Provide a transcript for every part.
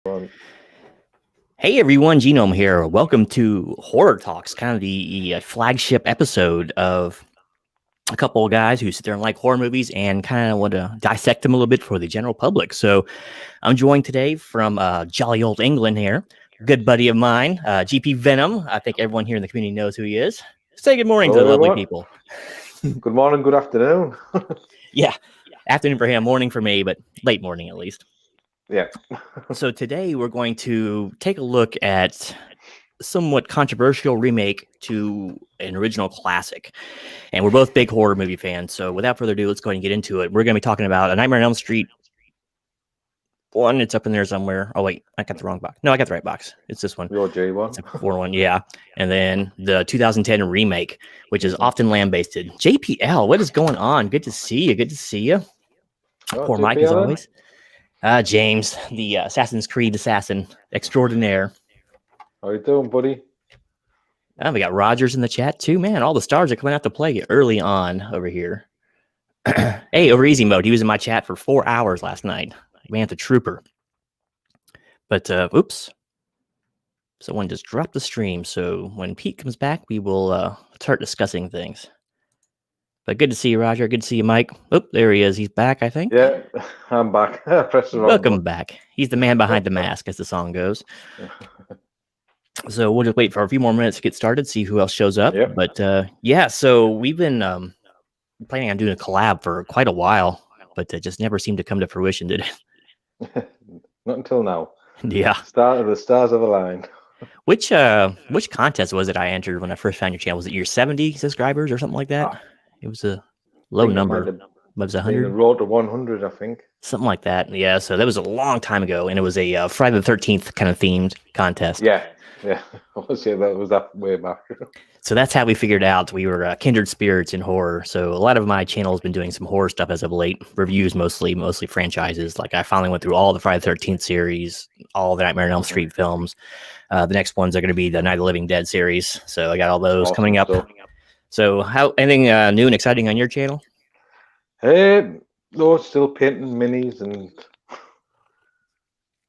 Fun. Hey everyone, Genome here. Welcome to Horror Talks, kind of the flagship episode of a couple of guys who sit there and like horror movies and kind of want to dissect them a little bit for the general public. So I'm joined today from jolly old England here, good buddy of mine, GP Venom. I think everyone here in the community knows who he is. Say good morning to Hello, the lovely everyone. people. Good morning, good afternoon. Yeah, afternoon for him, morning for me, but late morning at least. Yeah. So today we're going to take a look at somewhat controversial remake to an original classic. And we're both big horror movie fans. So without further ado, let's go ahead and get into it. We're going to be talking about A Nightmare on Elm Street 1. It's up in there somewhere. Oh, wait, I got the wrong box. No, I got the right box. It's this one. Your J1. It's a 4-1, yeah. And then the 2010 remake, which is often lambasted. JPL, what is going on? Good to see you. Good to see you. Oh, Poor Mike, as always. James, the Assassin's Creed assassin extraordinaire. How you doing, buddy? We got Rogers in the chat too. Man, all the stars are coming out to play early on over here. Hey, over easy mode. He was in my chat for 4 hours last night. Man, the trooper. But oops. Someone just dropped the stream. So when Pete comes back, we will start discussing things. But good to see you, Roger. Good to see you, Mike. Oh, there he is. He's back, I think. Yeah, I'm back. Press the wrong Welcome button. back. He's the man behind the mask, as the song goes. So we'll just wait for a few more minutes to get started, see who else shows up. Yep. But yeah, so we've been planning on doing a collab for quite a while, but it just never seemed to come to fruition, did it? Not until now. Yeah. The stars of the line. Which contest was it I entered when I first found your channel? Was it your 70 subscribers or something like that? It was a low number. It was 100. Road to 100, I think. Something like that. Yeah, so that was a long time ago, and it was a Friday the 13th kind of themed contest. Yeah. I would say that was that way back. So that's how we figured out we were kindred spirits in horror. So a lot of my channel has been doing some horror stuff as of late, reviews mostly franchises. Like I finally went through all the Friday the 13th series, all the Nightmare on Elm Street films. The next ones are going to be the Night of the Living Dead series. So I got all those coming up. So how anything new and exciting on your channel? No, still painting minis and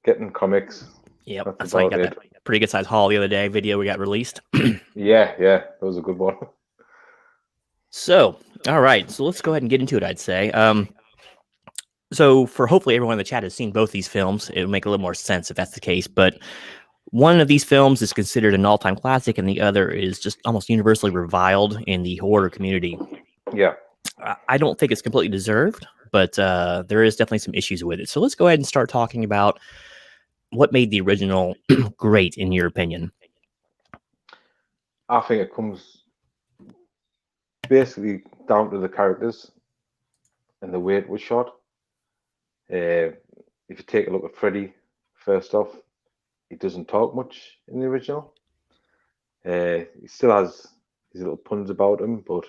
getting comics. Yep, that's why I got that pretty good size haul the other day. Video we got released. Yeah, that was a good one. So, all right, so let's go ahead and get into it. I'd say. So for hopefully everyone in the chat has seen both these films, it would make a little more sense if that's the case. But one of these films is considered an all-time classic, and the other is just almost universally reviled in the horror community. Yeah, I don't think it's completely deserved, but there is definitely some issues with it. So let's go ahead and start talking about what made the original great, in your opinion? I think it comes basically down to the characters and the way it was shot. If you take a look at Freddie, first off, he doesn't talk much in the original. He still has his little puns about him, but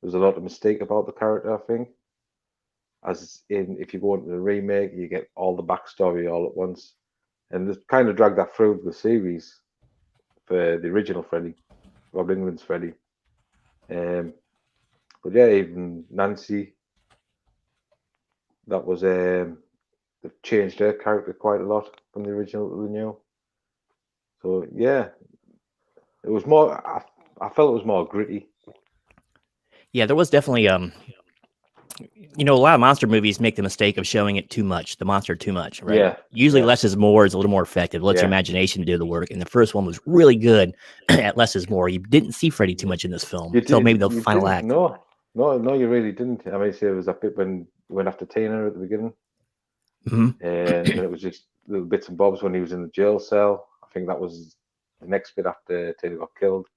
there's a lot of mistake about the character, I think. As in, if you go into the remake, you get all the backstory all at once. And they've kind of dragged that through the series for the original Freddy, Rob England's Freddy. But yeah, even Nancy, that was they've changed their character quite a lot from the original to the new. So yeah, it was more. I felt it was more gritty. Yeah, there was definitely a lot of monster movies make the mistake of showing it too much, the monster too much, right? Yeah. Usually less is more is a little more effective. Let your imagination do the work. And the first one was really good at less is more. You didn't see Freddy too much in this film until maybe the final act. No, you really didn't. I mean, there was that bit when he went after Tina at the beginning. Mm-hmm. And it was just little bits and bobs when he was in the jail cell. I think that was the next bit after Tina got killed.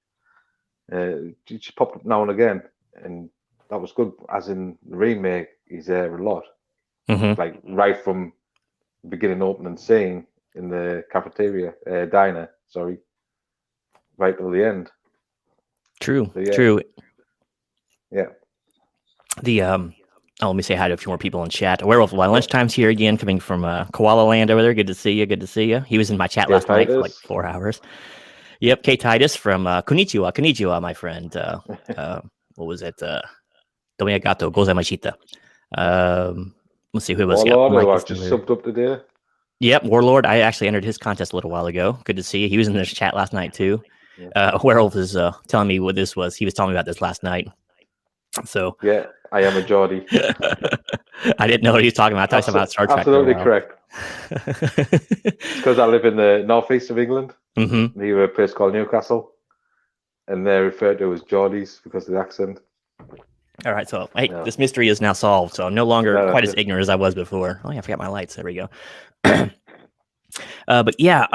It just popped up now and again. And that was good. As in the remake, he's there a lot. Mm-hmm. Like right from the beginning opening scene in the cafeteria, diner, sorry, right till the end. True, So, yeah. true. Yeah. The let me say hi to a few more people in chat. Werewolf Lunchtime's here again, coming from Koala Land over there. Good to see you. Good to see you. He was in my chat last night for like 4 hours. Yep, K Titus from Konnichiwa, my friend. What was it? Domiagato Gozamashita. Let's see who was. I just subbed up today. Yep, Warlord. I actually entered his contest a little while ago. Good to see you. He was in this chat last night too. Yeah. Werewolf is telling me what this was. He was telling me about this last night. So Yeah, I am a Geordie. I didn't know what he was talking about. I thought he was talking about Star Trek for a Absolutely while. correct. It's because I live in the northeast of England, near a place called Newcastle, and they're referred to as Geordies because of the accent. All right, so hey, this mystery is now solved. So I'm no longer No, quite that's as ignorant as I was before. Oh yeah, I forgot my lights. There we go. But yeah,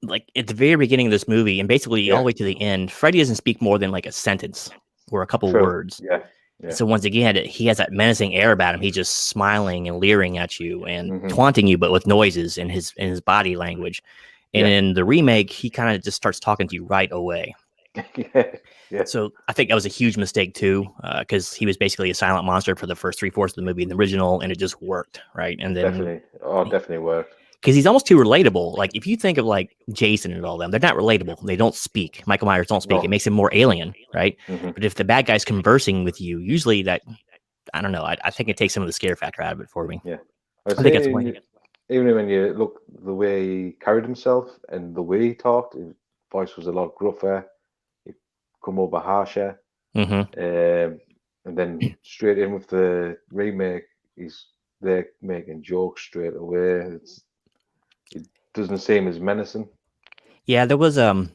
like at the very beginning of this movie, and basically all the way to the end, Freddy doesn't speak more than like a sentence or a couple words. Yeah. So once again, he has that menacing air about him. He's just smiling and leering at you and taunting you, but with noises in his body language. And in the remake, he kind of just starts talking to you right away. Yeah. So I think that was a huge mistake too, because he was basically a silent monster for the first 3/4 of the movie in the original, and it just worked, right? And then definitely worked. Because he's almost too relatable. Like if you think of like Jason and all them, they're not relatable. They don't speak. Michael Myers don't speak. It makes him more alien, right? But if the bad guy's conversing with you, usually that, I don't know. I think it takes some of the scare factor out of it for me. Yeah, I think that's why. Even when you look the way he carried himself and the way he talked, his voice was a lot gruffer. He'd come over harsher, and then straight in with the remake, they're making jokes straight away. It doesn't seem as menacing. Yeah, there was and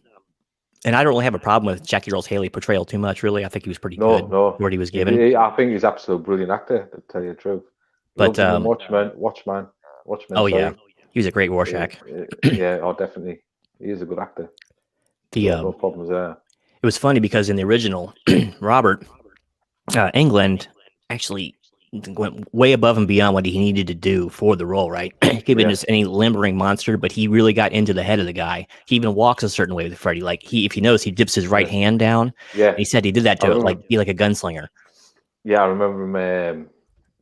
I don't really have a problem with Jackie Earl Haley portrayal too much. Really, I think he was pretty good for what he was given. I think he's absolute brilliant actor, to tell you the truth. But Watchmen. Oh yeah, he was a great Rorschach. Yeah, definitely. He is a good actor. No problems there. It was funny because in the original, Robert Englund actually went way above and beyond what he needed to do for the role, right? He could have been just any limbering monster, but he really got into the head of the guy. He even walks a certain way with Freddy. Like if you notice, he dips his right hand down. Yeah. He said he did that to be like a gunslinger. Yeah, I remember him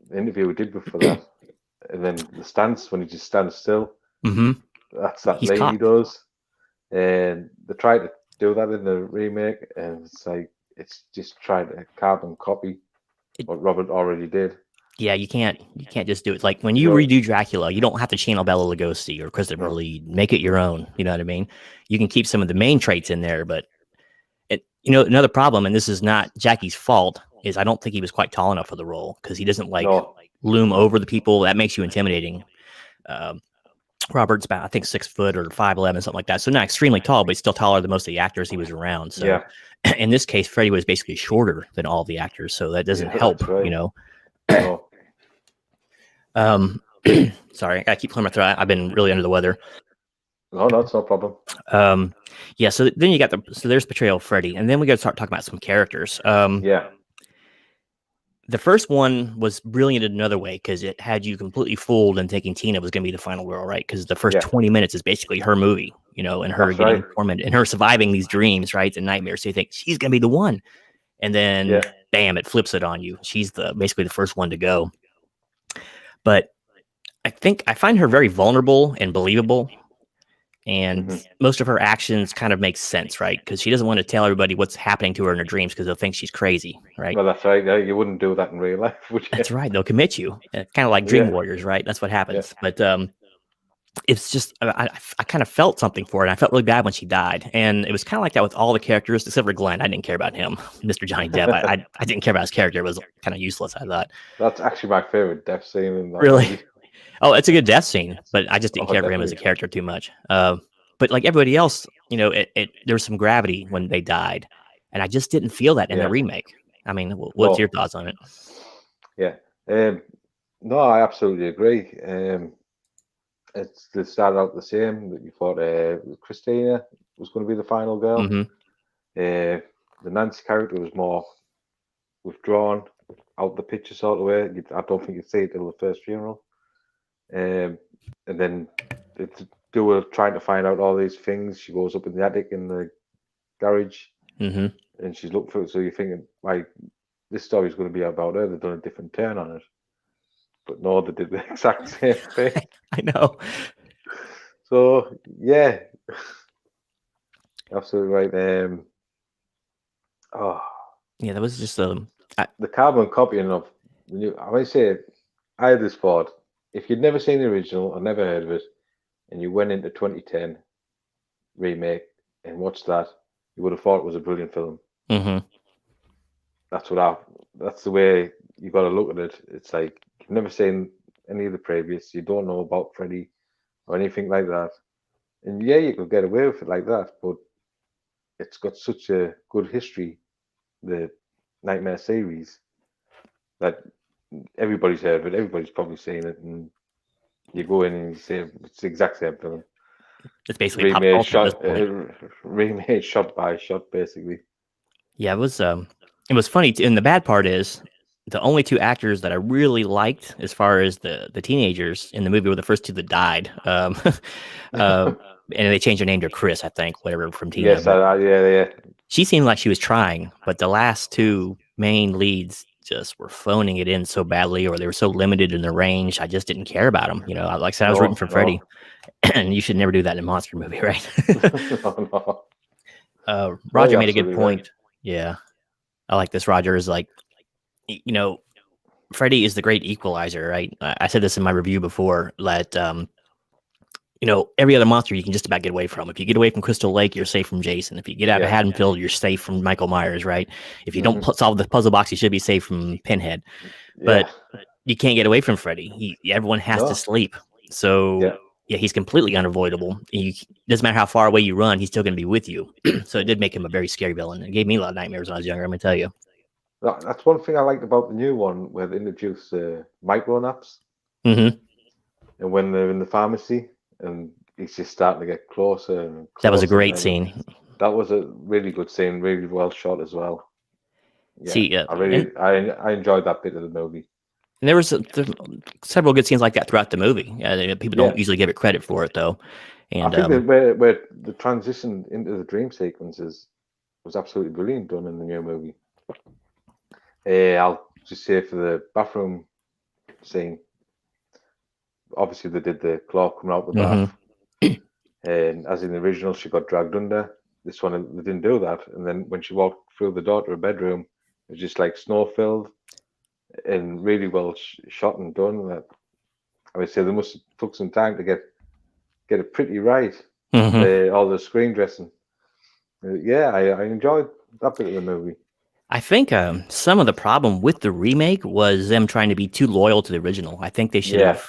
the interview we did before that. And then the stance, when he just stands still. That's that lady he does. And they tried to do that in the remake, and it's just trying to carbon copy what Robert already did. Yeah, you can't just do it. Like when you redo Dracula, you don't have to channel Bela Lugosi or Christopher Lee. Make it your own. You know what I mean? You can keep some of the main traits in there, but another problem, and this is not Jackie's fault, is I don't think he was quite tall enough for the role because he doesn't loom over the people. That makes you intimidating. Robert's about, I think, 6 foot or 5'11", something like that. So not extremely tall, but he's still taller than most of the actors he was around. So in this case, Freddie was basically shorter than all the actors, so that doesn't help, No. Sorry, I keep clearing my throat. I've been really under the weather. No, that's no problem. Yeah, so then you got there's portrayal of Freddie, and then we got to start talking about some characters. The first one was brilliant in another way because it had you completely fooled and thinking Tina was going to be the final girl, right? Because the first 20 minutes is basically her movie, and her getting tormented and her surviving these dreams, right, and nightmares. So you think she's going to be the one, and then bam, it flips it on you. She's basically the first one to go. But I find her very vulnerable and believable. And most of her actions kind of make sense, right? Because she doesn't want to tell everybody what's happening to her in her dreams because they'll think she's crazy, right? Well, that's right. You wouldn't do that in real life, would you? That's right. They'll commit you. Kind of like Dream Warriors, right? That's what happens. But it's just, I kind of felt something for it. I felt really bad when she died. And it was kind of like that with all the characters, except for Glenn. I didn't care about him. Mr. Johnny Depp, I didn't care about his character. It was kind of useless, I thought. That's actually my favorite death scene in that Really? movie. Oh, it's a good death scene, but I just didn't care for him as a character too much. But like everybody else, there was some gravity when they died, and I just didn't feel that in the remake. I mean, what's your thoughts on it? Yeah, no, I absolutely agree. They started out the same. That you thought Christina was going to be the final girl. The Nancy character was more withdrawn, out the picture sort of way. I don't think you'd see it till the first funeral. And then they were trying to find out all these things. She goes up in the attic in the garage, and she's looking for it. So you're thinking, like, this story's going to be about her. They've done a different turn on it. But no, they did the exact same thing. I know. So, yeah. Absolutely right. Yeah, that was just the carbon copying of the new. I might say, I had this thought. If you'd never seen the original or never heard of it, and you went into 2010 remake and watched that, you would have thought it was a brilliant film. Mm-hmm. That's the way you got to look at it. It's like you've never seen any of the previous, you don't know about Freddy or anything like that. And yeah, you could get away with it like that, but it's got such a good history, the Nightmare series, that everybody's heard of it, everybody's probably seen it, and you go in and you say it's the exact same film. It's basically pop culture at this point. Remade shot by shot, basically. Yeah, it was funny. And the bad part is the only two actors that I really liked, as far as the teenagers in the movie, were the first two that died. And they changed their name to Chris, I think, whatever, from Tina. Yes, yeah. She seemed like she was trying, but the last two main leads just were phoning it in so badly, or they were so limited in their range. I just didn't care about them. You know, like I said, I was rooting for Freddie, and you should never do that in a monster movie, right? No. Roger made a good point. Right. Yeah, I like this. Roger is like, you know, Freddie is the great equalizer, right? I said this in my review before, that you know, every other monster you can just about get away from. If you get away from Crystal Lake, you're safe from Jason. If you get out of Haddonfield, you're safe from Michael Myers, right? If you don't solve the puzzle box, you should be safe from Pinhead. But you can't get away from Freddy. Everyone has to sleep. So yeah, he's completely unavoidable. Doesn't matter how far away you run, he's still going to be with you. So it did make him a very scary villain. It gave me a lot of nightmares when I was younger, I'm going to tell you. That's one thing I liked about the new one, where they introduced micro naps. Mm-hmm. And when they're in the pharmacy, and he's just starting to get closer and closer. That was a great scene. That was a really good scene, really well shot as well. Yeah, see, I enjoyed that bit of the movie. And there was several good scenes like that throughout the movie. People don't usually give it credit for it, though. And I think that where the transition into the dream sequences was absolutely brilliant done in the new movie. I'll just say for the bathroom scene, obviously they did the claw coming out the bath, and as in the original, she got dragged under. This one, they didn't do that, and then when she walked through the door to her bedroom, it was just like snow filled and really well shot and done. I would say they must have took some time to get it pretty right. All the screen dressing. I enjoyed that bit of the movie. I think some of the problem with the remake was them trying to be too loyal to the original. I think they should have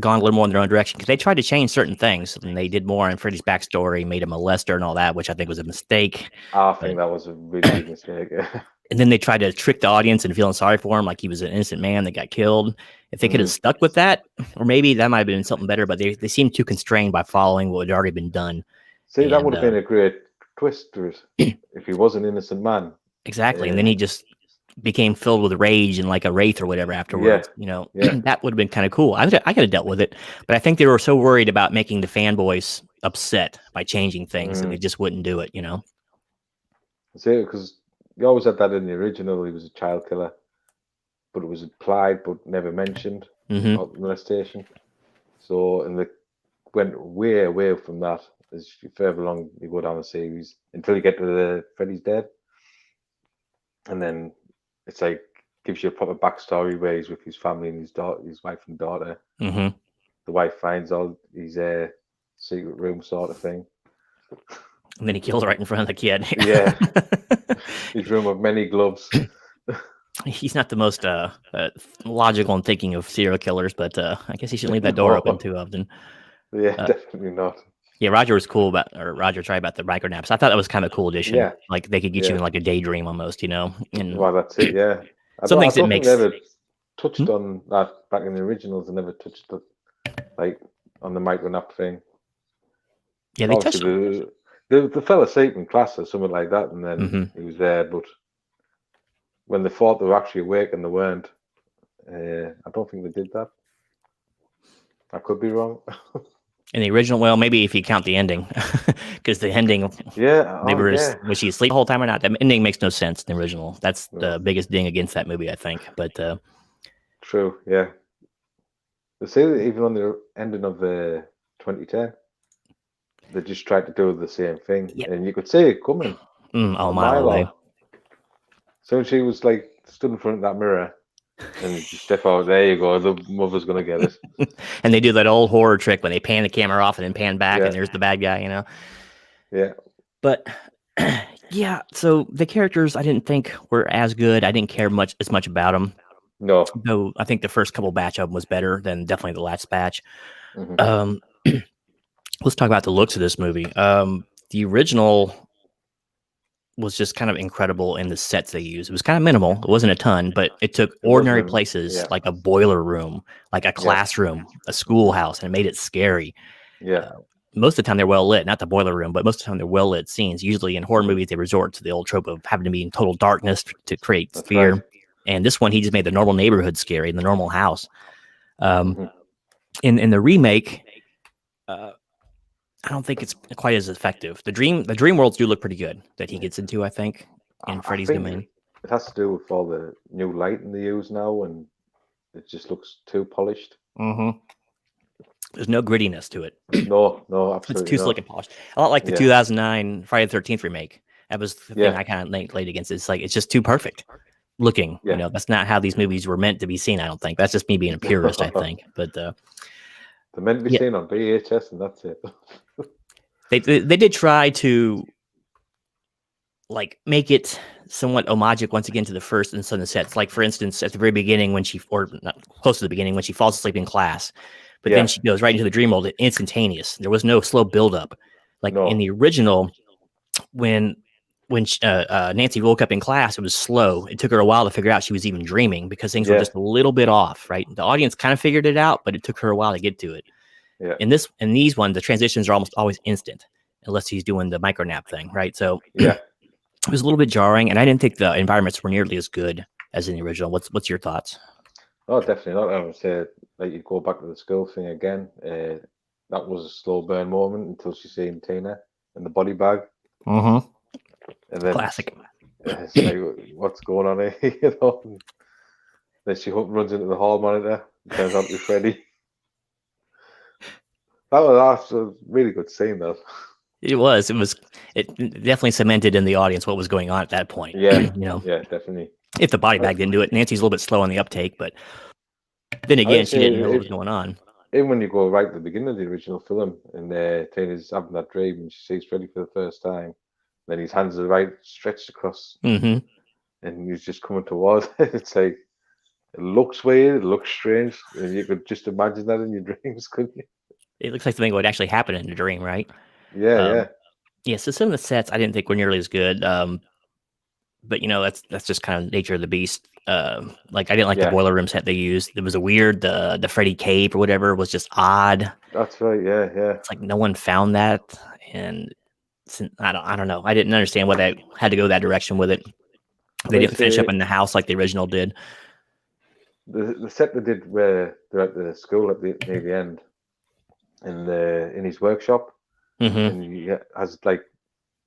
gone a little more in their own direction, because they tried to change certain things, and they did more on Freddy's backstory, made him a molester and all that, which I think was a mistake. I think that was a really big mistake. And then they tried to trick the audience and feeling sorry for him, like he was an innocent man that got killed. If they could have stuck with that, or maybe that might have been something better, but they seemed too constrained by following what had already been done. See, that would have been a great twist to it, if he was an innocent man. Exactly. And then he just became filled with rage and like a wraith or whatever afterwards. That would have been kind of cool. I could have dealt with it, but I think they were so worried about making the fanboys upset by changing things that they just wouldn't do it, See, because you always had that in the original. He was a child killer, but it was implied but never mentioned about molestation. So, and they went way away from that as you further along you go down the series, until you get to the Freddy's dead. And then it's like gives you a proper backstory where he's with his family and his wife and daughter. The wife finds all his secret room sort of thing. And then he kills right in front of the kid. His room of many gloves. He's not the most logical in thinking of serial killers, but I guess he shouldn't leave that door open too often. Yeah, definitely not. Yeah, Roger tried about the micro naps. I thought that was kind of a cool addition. Yeah. Like they could get you in like a daydream almost, And well, that's it. Yeah. Some things it makes. They never touched on that back in the originals. They never touched it, like on the micro nap thing. Yeah, they touched. The fell asleep in class or something like that, and then he was there. But when they thought they were actually awake and they weren't, I don't think they did that. I could be wrong. In the original, well, maybe if you count the ending, because the ending, was she asleep the whole time or not? The ending makes no sense in the original. That's the biggest ding against that movie, I think. But true, yeah. They say that even on the ending of the 2010, they just tried to do the same thing, and you could see it coming a mile away. So she was like stood in front of that mirror, And you step out, there you go, the mother's gonna get it. And they do that old horror trick when they pan the camera off and then pan back, Yeah. and there's the bad guy, you know. Yeah. But yeah, so the characters I didn't think were as good. I didn't care as much about them. No. Though I think the first couple batch of them was better than definitely the last batch. Mm-hmm. Let's talk about the looks of this movie. The original was just kind of incredible in the sets they used. It was kind of minimal. It wasn't a ton, but it took ordinary places like a boiler room, like a classroom, a schoolhouse, and it made it scary. Yeah. Most of the time they're well lit, not the boiler room, but most of the time they're well lit scenes. Usually in horror movies, they resort to the old trope of having to be in total darkness to create fear. Right. And this one, he just made the normal neighborhood scary, the normal house. In the remake, I don't think it's quite as effective. The dream worlds do look pretty good that he gets into, I think, in Freddy's domain. It has to do with all the new lighting they use now, and it just looks too polished. Mm-hmm. There's no grittiness to it. No, absolutely. It's too slick and polished. A lot like the 2009 Friday the 13th remake. That was the thing I kind of laid against. It's like it's just too perfect looking. You know, that's not how these movies were meant to be seen. I don't think that's just me being a purist. I think, but they're meant to be seen on VHS, and that's it. They did try to like make it somewhat homagic once again to the first and the sets. Like for instance, at the very beginning when not close to the beginning when she falls asleep in class, but then she goes right into the dream world, instantaneous. There was no slow build up. Like in the original, when Nancy woke up in class, it was slow. It took her a while to figure out she was even dreaming because things were just a little bit off. Right, the audience kind of figured it out, but it took her a while to get to it. Yeah. In these ones, the transitions are almost always instant, unless he's doing the micro nap thing, right? So it was a little bit jarring, and I didn't think the environments were nearly as good as in the original. What's your thoughts? Oh, definitely not. I would say like you go back to the school thing again. That was a slow burn moment until she seen Tina in the body bag. Mm-hmm. And then classic. It's like, what's going on here? You know. And then she runs into the hall monitor. And turns out to be Freddie. That was a really good scene, though. It was. It definitely cemented in the audience what was going on at that point. Yeah, you know. Yeah, definitely. If the body bag didn't do it, Nancy's a little bit slow on the uptake, but then again, she didn't know what was going on. Even when you go right at the beginning of the original film, and Tina's having that dream, and she sees Freddie for the first time, then his hands are right stretched across, and he's just coming towards it. It's like it looks weird, it looks strange, and you could just imagine that in your dreams, couldn't you? It looks like something would actually happen in the dream, right? Yeah. So some of the sets I didn't think were nearly as good. But you know, that's just kind of nature of the beast. Like I didn't like the boiler room set they used. It was a weird the Freddy cave or whatever was just odd. That's right. Yeah. It's like no one found that, and I don't know. I didn't understand why they had to go that direction with it. They didn't finish up in the house like the original did. The set they did where they're at the school at near the end, in his workshop, and he has like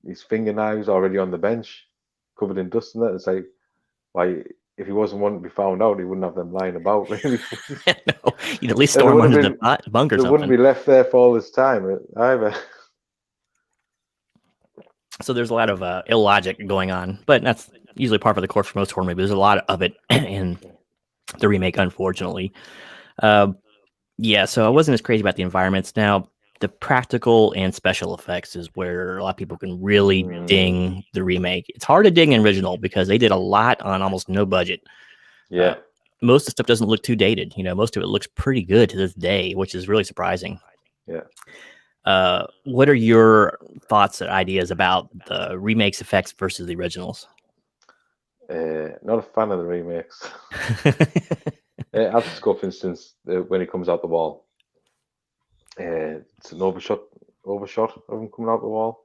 his fingernails already on the bench, covered in dust and that. It's like, why? If he wasn't wanting to be found out, he wouldn't have them lying about. Really. No, you'd at least store them under the bunker. They wouldn't be left there for all this time either. So there's a lot of illogic going on, but that's usually part of the course for most horror movies. There's a lot of it in the remake, unfortunately. So I wasn't as crazy about the environments. Now, the practical and special effects is where a lot of people can really ding the remake. It's hard to ding an original because they did a lot on almost no budget. Yeah. Most of the stuff doesn't look too dated. You know, most of it looks pretty good to this day, which is really surprising. Yeah. What are your thoughts or ideas about the remakes effects versus the originals? Not a fan of the remakes. I'll just go, for instance, when he comes out the wall. It's an overshot of him coming out the wall,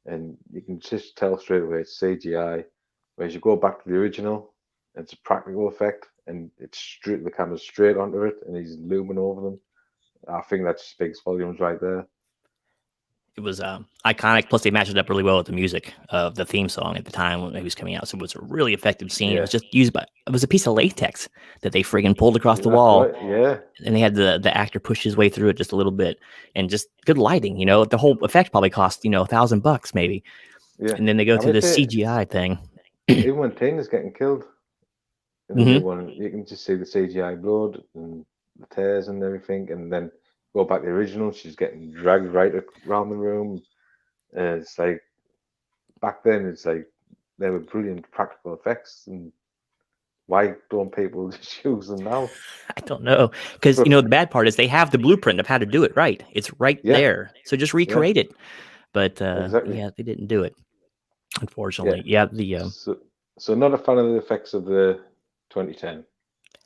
and you can just tell straight away it's CGI. Whereas you go back to the original, it's a practical effect, and it's straight, the camera's straight onto it, and he's looming over them. I think that just speaks volumes right there. It was iconic. Plus, they matched it up really well with the music of the theme song at the time when it was coming out. So it was a really effective scene. Yeah. It was just it was a piece of latex that they friggin' pulled across the wall. Right. Yeah. And they had the actor push his way through it just a little bit, and just good lighting. You know, the whole effect probably cost $1,000 maybe. Yeah. And then they go to the CGI thing. Even when Tina's getting killed, in the new one, you can just see the CGI blood and the tears and everything, and then go back to the original. She's getting dragged right around the room. It's like back then, it's like they were brilliant practical effects, and why don't people just use them now? I don't know, because the bad part is they have the blueprint of how to do it right. It's right Yeah, there, so just recreate it. But exactly. yeah, they didn't do it, Yeah. unfortunately. Yeah, So not a fan of the effects of the 2010.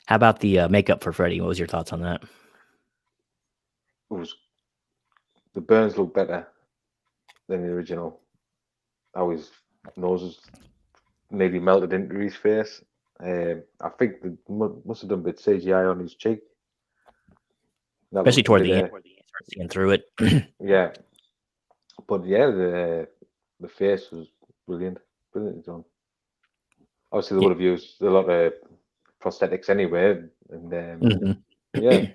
how about the makeup for Freddy? What was your thoughts on that? It was the burns look better than the original. How his nose was nearly melted into his face. I think they must have done a bit CGI on his cheek. That Especially looked a toward bit, the end, where you start seeing through it. yeah. But yeah, the face was brilliantly done. Obviously, they Yeah. would have used a lot of prosthetics anyway, and Mhm. yeah,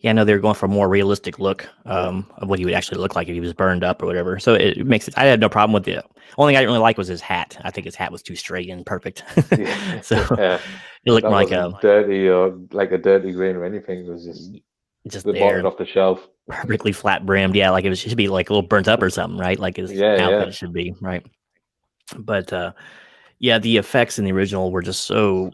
Yeah, no, they were going for a more realistic look of what he would actually look like if he was burned up or whatever. So it makes it. I had no problem with it. Only thing I didn't really like was his hat. I think his hat was too straight and perfect. yeah, So yeah. it looked That more like wasn't dirty or like a dirty green or anything. It was just just they bought there it and off the shelf. perfectly flat brimmed. Yeah, like it should be like a little burnt up or something, right? Like his Yeah, yeah, outfit should be, right? But yeah, the effects in the original were just so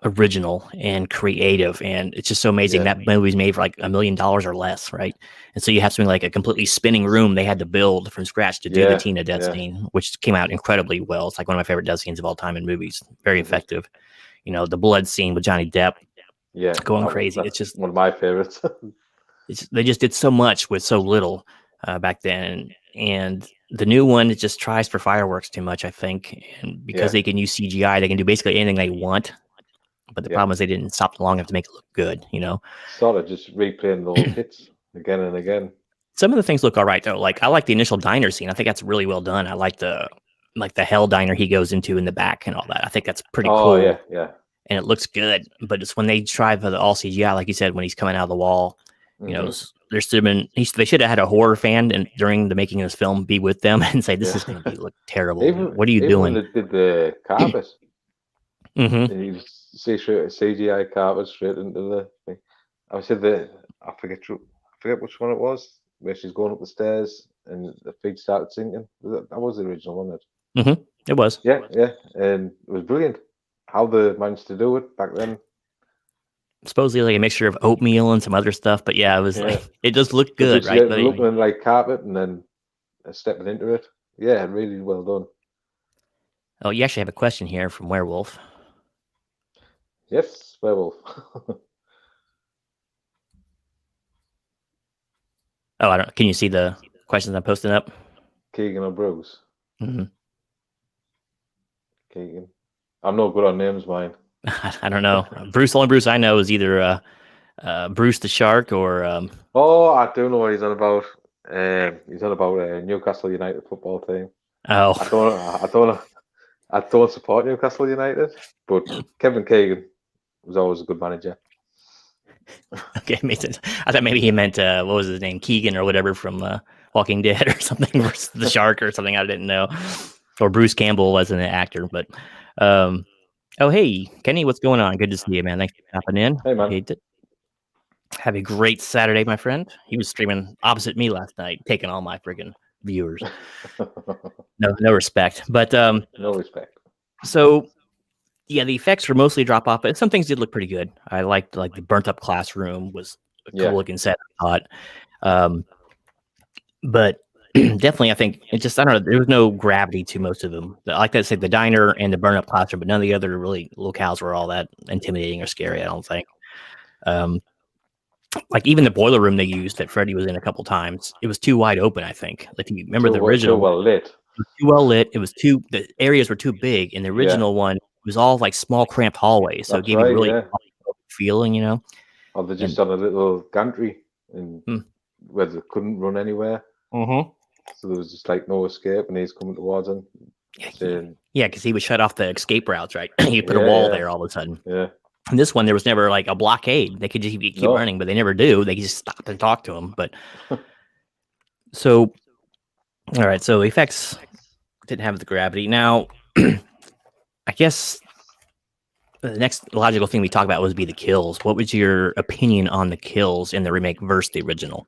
original and creative, and it's just so amazing yeah. that movie's made for like $1 million or less, right? And so you have something like a completely spinning room they had to build from scratch to do the Yeah, Tina death yeah. scene, which came out incredibly well. It's like one of my favorite death scenes of all time in movies. Very Mhm. effective. The blood scene with Johnny Depp Yeah, going crazy. that's one of my favorites. They just did so much with so little back then, and the new one, it just tries for fireworks too much, I think. And because Yeah, they can use CGI, they can do basically anything they want. But the yeah. problem is they didn't stop long enough to make it look good. Sort of just replaying the old hits again and again. Some of the things look all right though. Like I like the initial diner scene. I think that's really well done. I like the hell diner he goes into in the back and all that. I think that's pretty Oh yeah, cool yeah. and it looks good. But it's when they try for the all CGI, like you said, when he's coming out of the wall. Hmm. There should have been. They should have had a horror fan and during the making of this film be with them and say, "This Yeah. is going to look terrible. Even What are you even when doing?" they did the carpet, Hmm. and you see straight CGI carpet straight into the thing. I said that I forget which one it was where she's going up the stairs and the feet started sinking. That was the original, wasn't it? Hmm. It was Yeah, yeah, and it was brilliant how they managed to do it back then. supposedly like a mixture of oatmeal and some other stuff, but yeah, it was Yeah, like it just looked but good, just right? yeah, looking like carpet and then stepping into it. Yeah, really well done. Oh, you actually have a question here from Werewolf. Yes, werewolf. Oh, I don't. Can you see the questions I'm posting up? Keegan or Bruce? Hmm. Keegan. I'm not good on names, mine. I don't know. Only Bruce I know is either Bruce the Shark or Oh, I do know what he's on about. He's on about Newcastle United football team. oh, I don't support Newcastle United, but Kevin Keegan was always a good manager. okay, makes sense. I thought maybe he meant what was his name, Keegan or whatever from Walking Dead or something, versus the Shark or something. I didn't know, or Bruce Campbell was an actor, but oh hey Kenny, what's going on? Good to see you, man. Thanks for stopping in. Hey, man. Appreciate it. Have a great Saturday, my friend. He was streaming opposite me last night, taking all my friggin' viewers. No respect, but No respect. so. Yeah, the effects were mostly drop off, but some things did look pretty good. I liked like the burnt up classroom was a cool Yeah. looking set. I thought, but definitely, I think it just I don't know. There was no gravity to most of them. I like that say the diner and the burn up classroom, but none of the other really locales were all that intimidating or scary. I don't think. Like even the boiler room they used that Freddie was in a couple times, it was too wide open. I think. Like if you remember the Too original, well lit. it was too well lit. The areas were too big. In the Yeah, original one, it was all like small, cramped hallways, so it that's gave you right. really Yeah. feeling. Or they're And just on a little gantry and hmm. where they couldn't run anywhere. So there was just like no escape, and he's coming towards him, saying, Yeah, because he would shut off the escape routes, right? He put a "Yeah, wall yeah, there all of a sudden. yeah." And this one, there was never like a blockade. They could just keep No. running, but they never do. They could just stop and talk to him. But so, all right. So effects didn't have the gravity. Now, I guess The next logical thing we talk about would be the kills. What was your opinion on the kills in the remake versus the original?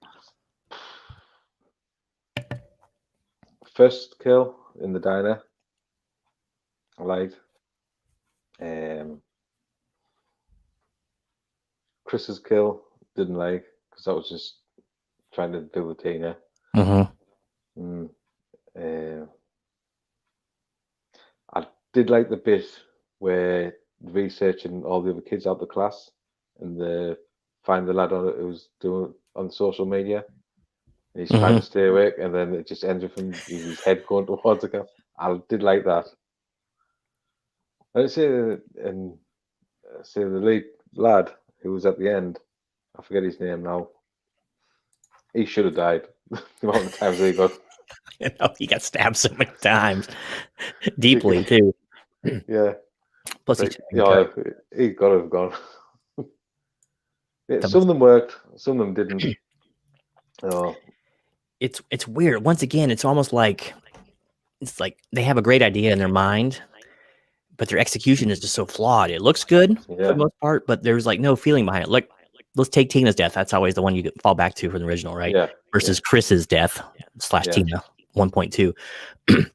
First kill in the diner, I liked. Chris's kill, didn't like, because that was just trying to do with Tina. Mm-hmm. I did like the bit where researching all the other kids out the class and the find the lad who's doing on social media. And he's trying to stay awake, and then it just ends with him with his head going towards the camera. I did like that. I'd say, and say the lead lad who was at the end, I forget his name now. He should have died. The amount of times he got. He got stabbed so many times, deeply too. Yeah. Plus, he got to have gone. Yeah, some of them worked, some of them didn't. Oh. It's weird. Once again, it's almost like they have a great idea in their mind, but their execution is just so flawed. It looks good for the most part, but there's like no feeling behind it. Like, let's take Tina's death. That's always the one you fall back to from the original, right? Yeah. Versus Chris's death / Tina 1.2.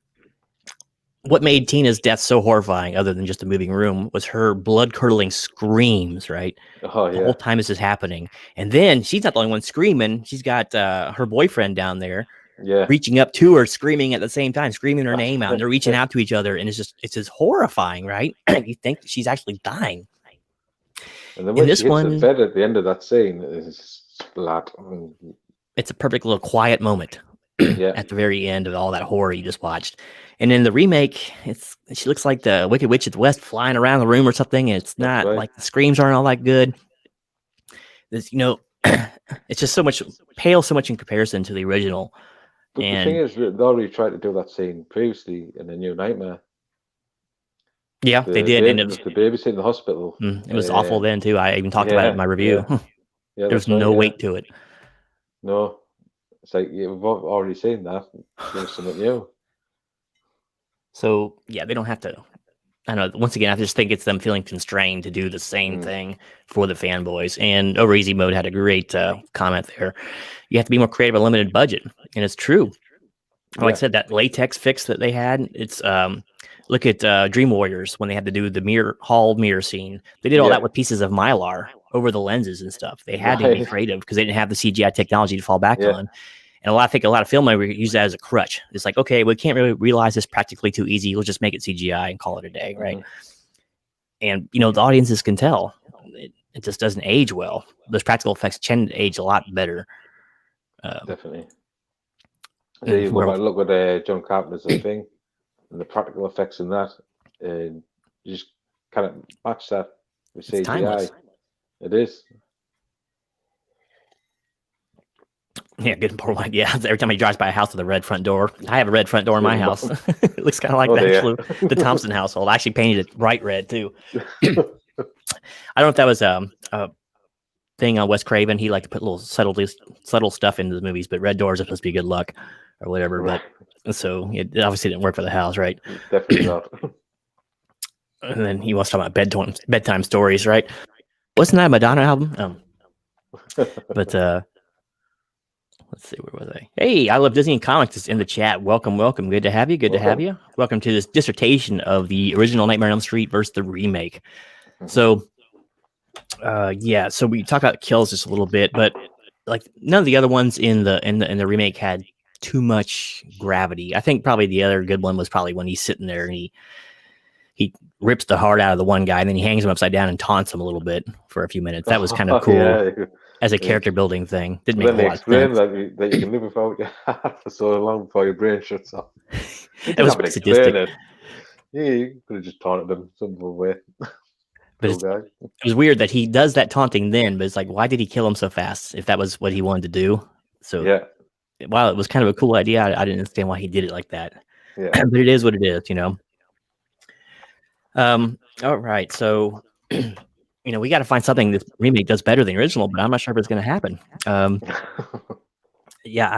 What made Tina's death so horrifying, other than just a moving room, was her blood-curdling screams, right? Oh, the whole time this is happening. And then she's not the only one screaming. She's got her boyfriend down there reaching up to her, screaming at the same time, screaming her name out, and they're reaching out to each other, and it's just horrifying, right? You think she's actually dying. And then when she hits the bed at the end of that scene, it's splat. It's a perfect little quiet moment at the very end of all that horror you just watched. And in the remake, she looks like the Wicked Witch of the West flying around the room or something. And it's not like the screams aren't all that good. There's, it's just so much in comparison to the original. But the thing is, they already tried to do that scene previously in A New Nightmare. Yeah, they did. The babysit in the hospital. It was awful then too. I even talked about it in my review. Yeah, there was no weight to it. No, it's like we've already seen that. There's something new. So yeah, they don't have to. I don't know. Once again, I just think it's them feeling constrained to do the same thing for the fanboys. And Over Easy Mode had a great comment there. You have to be more creative, a limited budget, and it's true. Like I said, that latex fix that they had. It's look at Dream Warriors when they had to do the mirror scene. They did all that with pieces of Mylar over the lenses and stuff. They had to be creative because they didn't have the CGI technology to fall back on. And I think a lot of filmmakers use that as a crutch. It's like, okay, we can't really realize this practically too easy. We'll just make it CGI and call it a day, right? And, the audiences can tell. It just doesn't age well. Those practical effects tend to age a lot better. Definitely. So you look at John Carpenter's Thing and the practical effects in that. And you just kind of match that with CGI. Timeless. It is. Yeah, good point. Yeah, every time he drives by a house with a red front door, I have a red front door in my house. It looks kind of like the Thompson household. I actually painted it bright red too. I don't know if that was a thing on Wes Craven. He liked to put little subtle stuff into the movies, but red doors are supposed to be good luck or whatever. But so it obviously didn't work for the house, right? Definitely not. And then he wants to talk about bedtime stories, right? Wasn't that a Madonna album? But let's see, where was I? Hey, I Love Disney and Comics is in the chat. Welcome. Good to have you. Good to have you. Welcome to this dissertation of the original Nightmare on Elm Street versus the remake. So, so we talked about kills just a little bit, but like none of the other ones in the remake had too much gravity. I think probably the other good one was probably when he's sitting there and he rips the heart out of the one guy and then he hangs him upside down and taunts him a little bit for a few minutes. That was kind of cool. As a character building thing. Didn't make a lot of sense. That you can live without your heart for so long before your brain shuts off. It was sadistic. Yeah, you could have just taunted him some way. But it was weird that he does that taunting then, but it's like, why did he kill him so fast if that was what he wanted to do? So while it was kind of a cool idea, I didn't understand why he did it like that. Yeah. But it is what it is, All right, so we got to find something this remake does better than the original, but I'm not sure if it's going to happen. I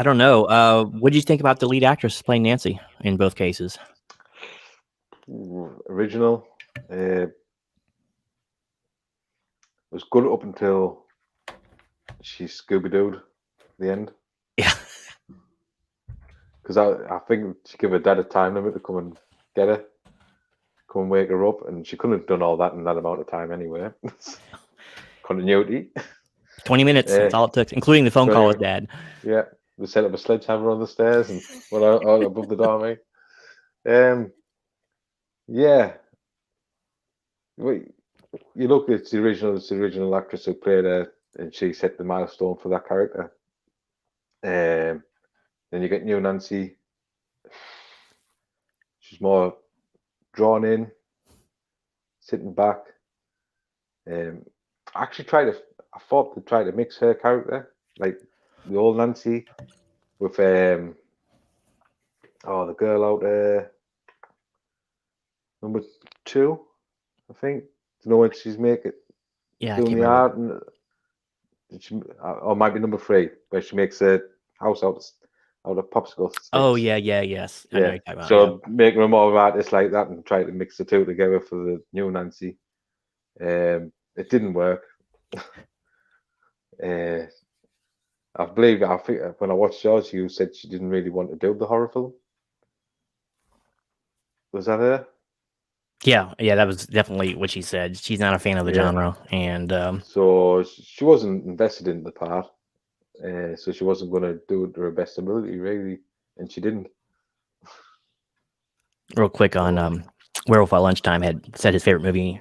don't know. What did you think about the lead actress playing Nancy in both cases? Original, was good up until she Scooby-Dooed the end. Yeah. Because I think she gave her dad a time limit to come and get her, come and wake her up, and she couldn't have done all that in that amount of time anyway. Continuity. 20 minutes. That's all it took, including the phone call with 20 Dad. Yeah, we set up a sledgehammer on the stairs and went out above the doorway. Yeah. You look at the original actress who played her, and she set the milestone for that character. Then you get new Nancy. She's more drawn in, sitting back. I thought they tried to mix her character, like the old Nancy, with the girl out there, number 2, I think. Do you know when she's making doing the art, and or might be number 3, where she makes a house out of popsicle sticks. Oh yes. I know what you're talking about, so making her more of an artist like that and try to mix the two together for the new Nancy. It didn't work. I think when I watched yours, you said she didn't really want to do the horror film. Was that her? Yeah, that was definitely what she said. She's not a fan of the genre, and so she wasn't invested in the part. So she wasn't going to do it to her best ability, really, and she didn't. Real quick on Werewolf at Lunchtime had said his favorite movie,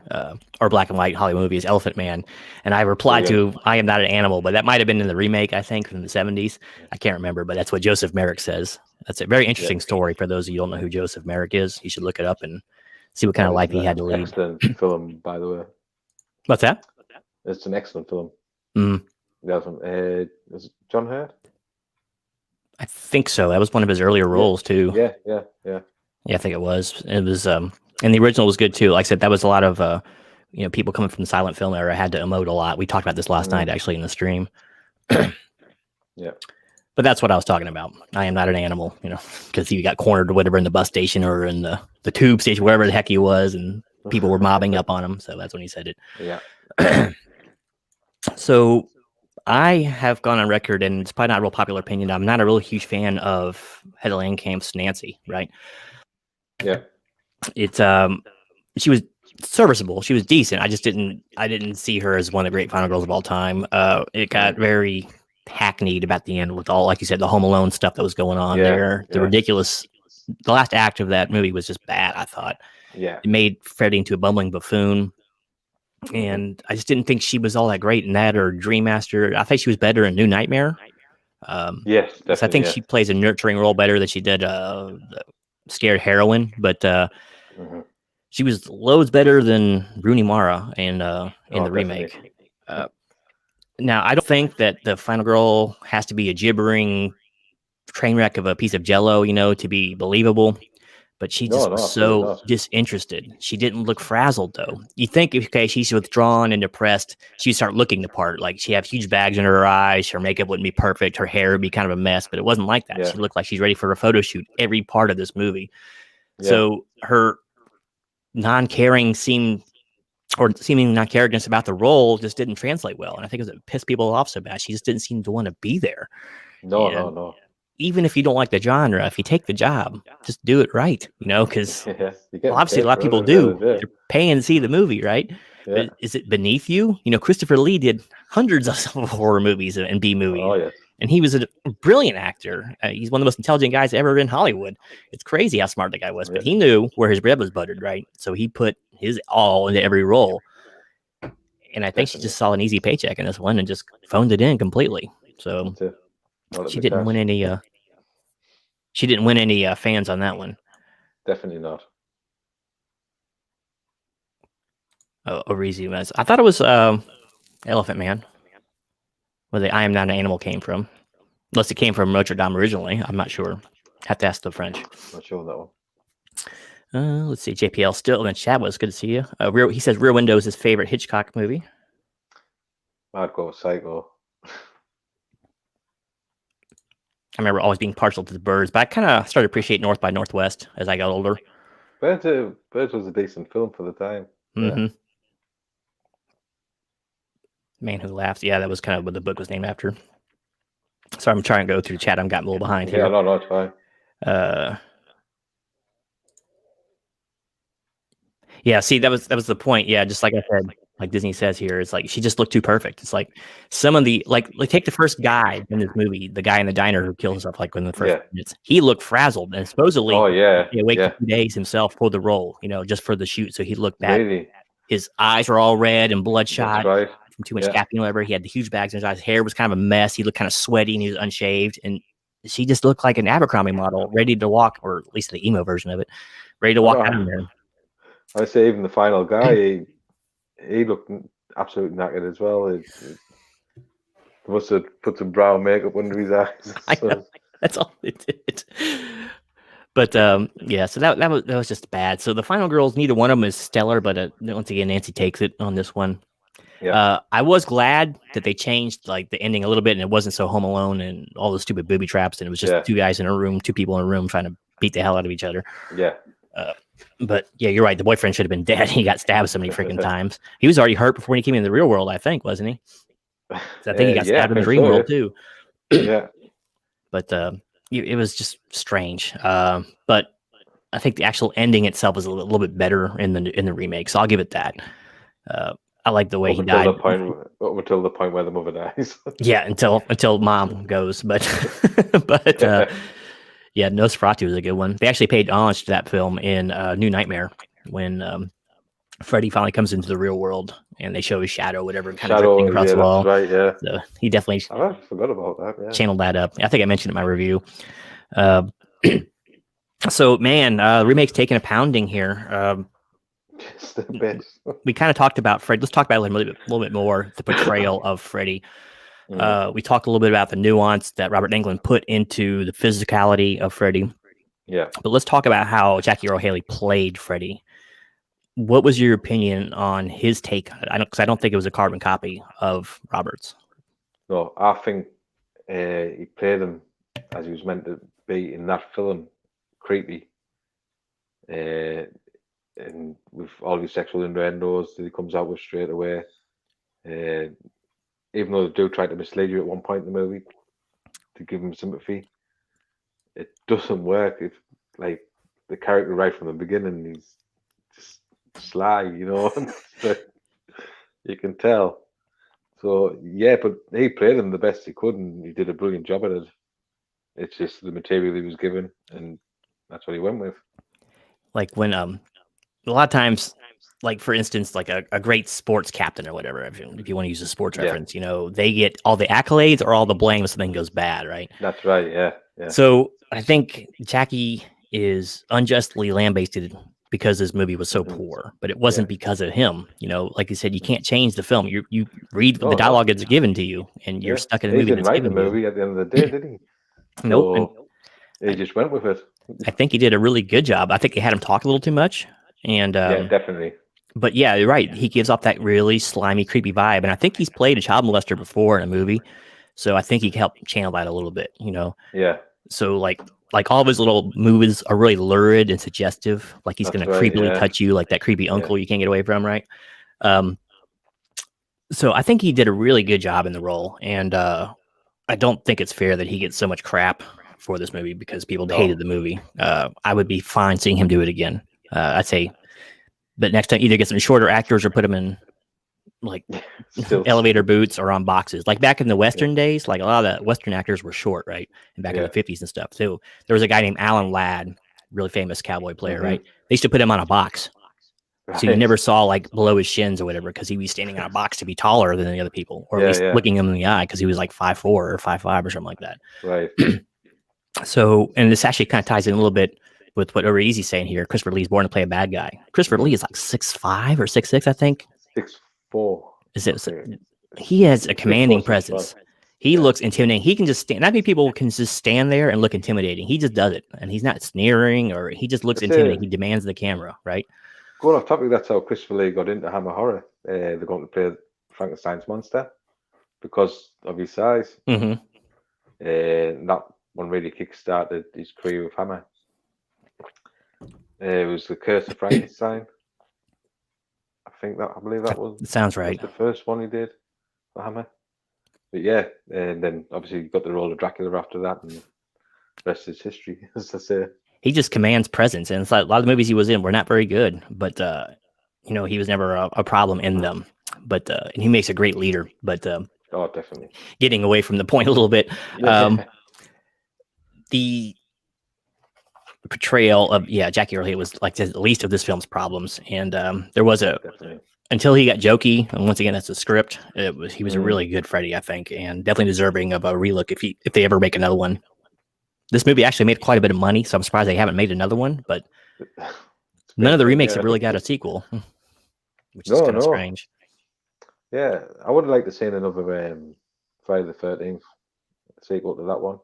or black and white Hollywood movie, is Elephant Man, and I replied to I Am Not an Animal, but that might have been in the remake, I think, from the 70s. I can't remember, but that's what Joseph Merrick says. That's a very interesting story for those of you who don't know who Joseph Merrick is. You should look it up and see what kind of life he had to lead. Excellent film, by the way. What's that? It's an excellent film. Mm. Is it John Hurt? I think so. That was one of his earlier roles too. Yeah, I think it was. It was, and the original was good too. Like I said, that was a lot of, people coming from the silent film era had to emote a lot. We talked about this last night, actually, in the stream. Yeah. But that's what I was talking about. I am not an animal, because he got cornered or whatever in the bus station or in the tube station, wherever the heck he was, and people were mobbing up on him. So that's when he said it. Yeah. So I have gone on record, and it's probably not a real popular opinion. I'm not a real huge fan of Hedda Langkamp's Nancy, right? Yeah. It's she was serviceable. She was decent. I didn't see her as one of the great final girls of all time. It got very hackneyed about the end with all, like you said, the Home Alone stuff that was going on there. The ridiculous, the last act of that movie was just bad, I thought. Yeah. It made Freddie into a bumbling buffoon. And I just didn't think she was all that great in that or Dream Master. I think she was better in New Nightmare. Yes, definitely. I think she plays a nurturing role better than she did the scared heroine, but she was loads better than Rooney Mara in the remake. Now, I don't think that the final girl has to be a gibbering train wreck of a piece of Jell-O, to be believable. But she just was so disinterested. She didn't look frazzled, though. You think, okay, she's withdrawn and depressed, she'd start looking the part. Like, she'd have huge bags under her eyes, her makeup wouldn't be perfect, her hair would be kind of a mess, but it wasn't like that. She looked like she's ready for a photo shoot every part of this movie. So her non-caring seeming non-caringness about the role just didn't translate well. And I think it pissed people off so bad. She just didn't seem to want to be there. No. Even if you don't like the genre, if you take the job, just do it right, because obviously a lot of people do. They're paying to see the movie, right? Yeah. But is it beneath you? Christopher Lee did hundreds of horror movies and B movies, and he was a brilliant actor. He's one of the most intelligent guys ever in Hollywood. It's crazy how smart the guy was, but he knew where his bread was buttered, right? So he put his all into every role. And I think she just saw an easy paycheck in this one and just phoned it in completely. So she didn't win any. She didn't win any fans on that one. Definitely not. Orizi was. I thought it was Elephant Man, where the "I am not an animal" came from. Unless it came from Notre Dame originally, I'm not sure. Have to ask the French. Not sure on that one. Let's see. JPL still in the chat. Was good to see you. He says Rear Window is his favorite Hitchcock movie. I'd go with Psycho. I remember always being partial to the Birds, but I kind of started to appreciate North by Northwest as I got older. Birds was a decent film for the time. Mm-hmm. Man Who Laughs. Yeah, that was kind of what the book was named after. So I'm trying to go through the chat. I'm getting a little behind Yeah, here. no, it's fine. Yeah, see, that was the point. Yeah, just like I said, like Disney says here, it's like she just looked too perfect. It's like some of the like take the first guy in this movie, the guy in the diner who kills himself like in the first minutes. He looked frazzled and supposedly he waited a few days himself for the role, just for the shoot. So he looked bad. Really? His eyes were all red and bloodshot. That's right. From too much caffeine or whatever. He had the huge bags in his eyes. His hair was kind of a mess. He looked kind of sweaty and he was unshaved. And she just looked like an Abercrombie model, ready to walk, or at least the emo version of it, ready to walk out of there. I say even the final guy, he looked absolutely knackered as well. He must have put some brown makeup under his eyes. I know. That's all it did. But yeah, so that was just bad. So the final girls, neither one of them is stellar, but once again, Nancy takes it on this one. Yeah. I was glad that they changed like the ending a little bit, and it wasn't so Home Alone and all the stupid booby traps, and it was just two guys in a room, two people in a room trying to beat the hell out of each other. Yeah. But yeah, you're right. The boyfriend should have been dead. He got stabbed so many freaking times. He was already hurt before he came in the real world, I think, wasn't he? I think he got stabbed in the dream world too. Yeah. But it was just strange. But I think the actual ending itself is a little bit better in the remake, so I'll give it that. I like the way he died. Up until the point where the mother dies. Yeah, until mom goes. But yeah, Nosferatu is a good one. They actually paid homage to that film in New Nightmare when Freddie finally comes into the real world and they show his shadow, whatever, kind of drifting across the wall. That's right, yeah. So he definitely I forgot about that. Yeah. Channeled that up. I think I mentioned it in my review. So, man, Remake's taking a pounding here. It's the best. We kind of talked about Fred. Let's talk about it a little bit more, the portrayal of Freddie. We talked a little bit about the nuance that Robert Englund put into the physicality of Freddie. Yeah. But let's talk about how Jackie Earle Haley played Freddie. What was your opinion on his take? Because I don't think it was a carbon copy of Robert's. No, I think he played him as he was meant to be in that film, creepy. And with all these sexual innuendos that he comes out with straight away. Even though they do try to mislead you at one point in the movie to give him sympathy, it doesn't work. If like the character right from the beginning, he's just sly, so you can tell. So yeah, but he played him the best he could, and he did a brilliant job at it. It's just the material he was given, and that's what he went with. Like when a lot of times, like for instance, like a great sports captain or whatever, if you want to use a sports reference, they get all the accolades or all the blame if something goes bad, right? That's right, yeah. So I think Jackie is unjustly lambasted because this movie was so poor, but it wasn't because of him. Like you said, you can't change the film. You read the dialogue that's given to you, and you're stuck in the movie. He didn't write the movie at the end of the day, did he? Nope. He just went with it. I think he did a really good job. I think they had him talk a little too much. And yeah, definitely. But yeah, you're right. He gives off that really slimy, creepy vibe. And I think he's played a child molester before in a movie. So I think he can help channel that a little bit, Yeah. So like all of his little movies are really lurid and suggestive. Like he's going to creepily touch you like that creepy uncle you can't get away from, right? So I think he did a really good job in the role. And I don't think it's fair that he gets so much crap for this movie because people hated the movie. I would be fine seeing him do it again. I'd say, but next time either get some shorter actors or put them in like elevator boots or on boxes. Like back in the Western days, like a lot of the Western actors were short, right? And back in the 50s and stuff. So there was a guy named Alan Ladd, really famous cowboy player, right? They used to put him on a box. Right. So you never saw like below his shins or whatever because he was standing on a box to be taller than the other people, or at least looking him in the eye because he was like 5'4" or 5'5" or something like that. Right. So, and this actually kind of ties in a little bit with what Easy's saying here. Christopher Lee's born to play a bad guy. Christopher Lee is like 6'5" or 6'6", I think. 6'4". Is it? Okay. He has a commanding presence. He looks intimidating. He can just stand. Not many people can just stand there and look intimidating. He just does it, and he's not sneering or he just looks intimidating. He demands the camera, right? Going off topic, that's how Christopher Lee got into Hammer Horror. They're going to play Frankenstein's monster because of his size. Mm-hmm. That one really kick-started his career with Hammer. It was The Curse of Frankenstein. I believe that was. It sounds right. The first one he did. hammer. But yeah, and then obviously you got the role of Dracula after that, and the rest is history, as I say. He just commands presence, and it's like a lot of the movies he was in were not very good, but he was never a problem in them. But and he makes a great leader. But Oh, definitely. getting away from the point a little bit, the portrayal of Jackie Earle was like the least of this film's problems, and there was Definitely. until he got jokey, and once again that's a script. He was a really good Freddy, I think, and definitely deserving of a relook if they ever make another one. This movie actually made quite a bit of money, so I'm surprised they haven't made another one. But none of the remakes have really got a sequel, which is kind of strange. Yeah, I would like to see another Friday the 13th sequel to that one,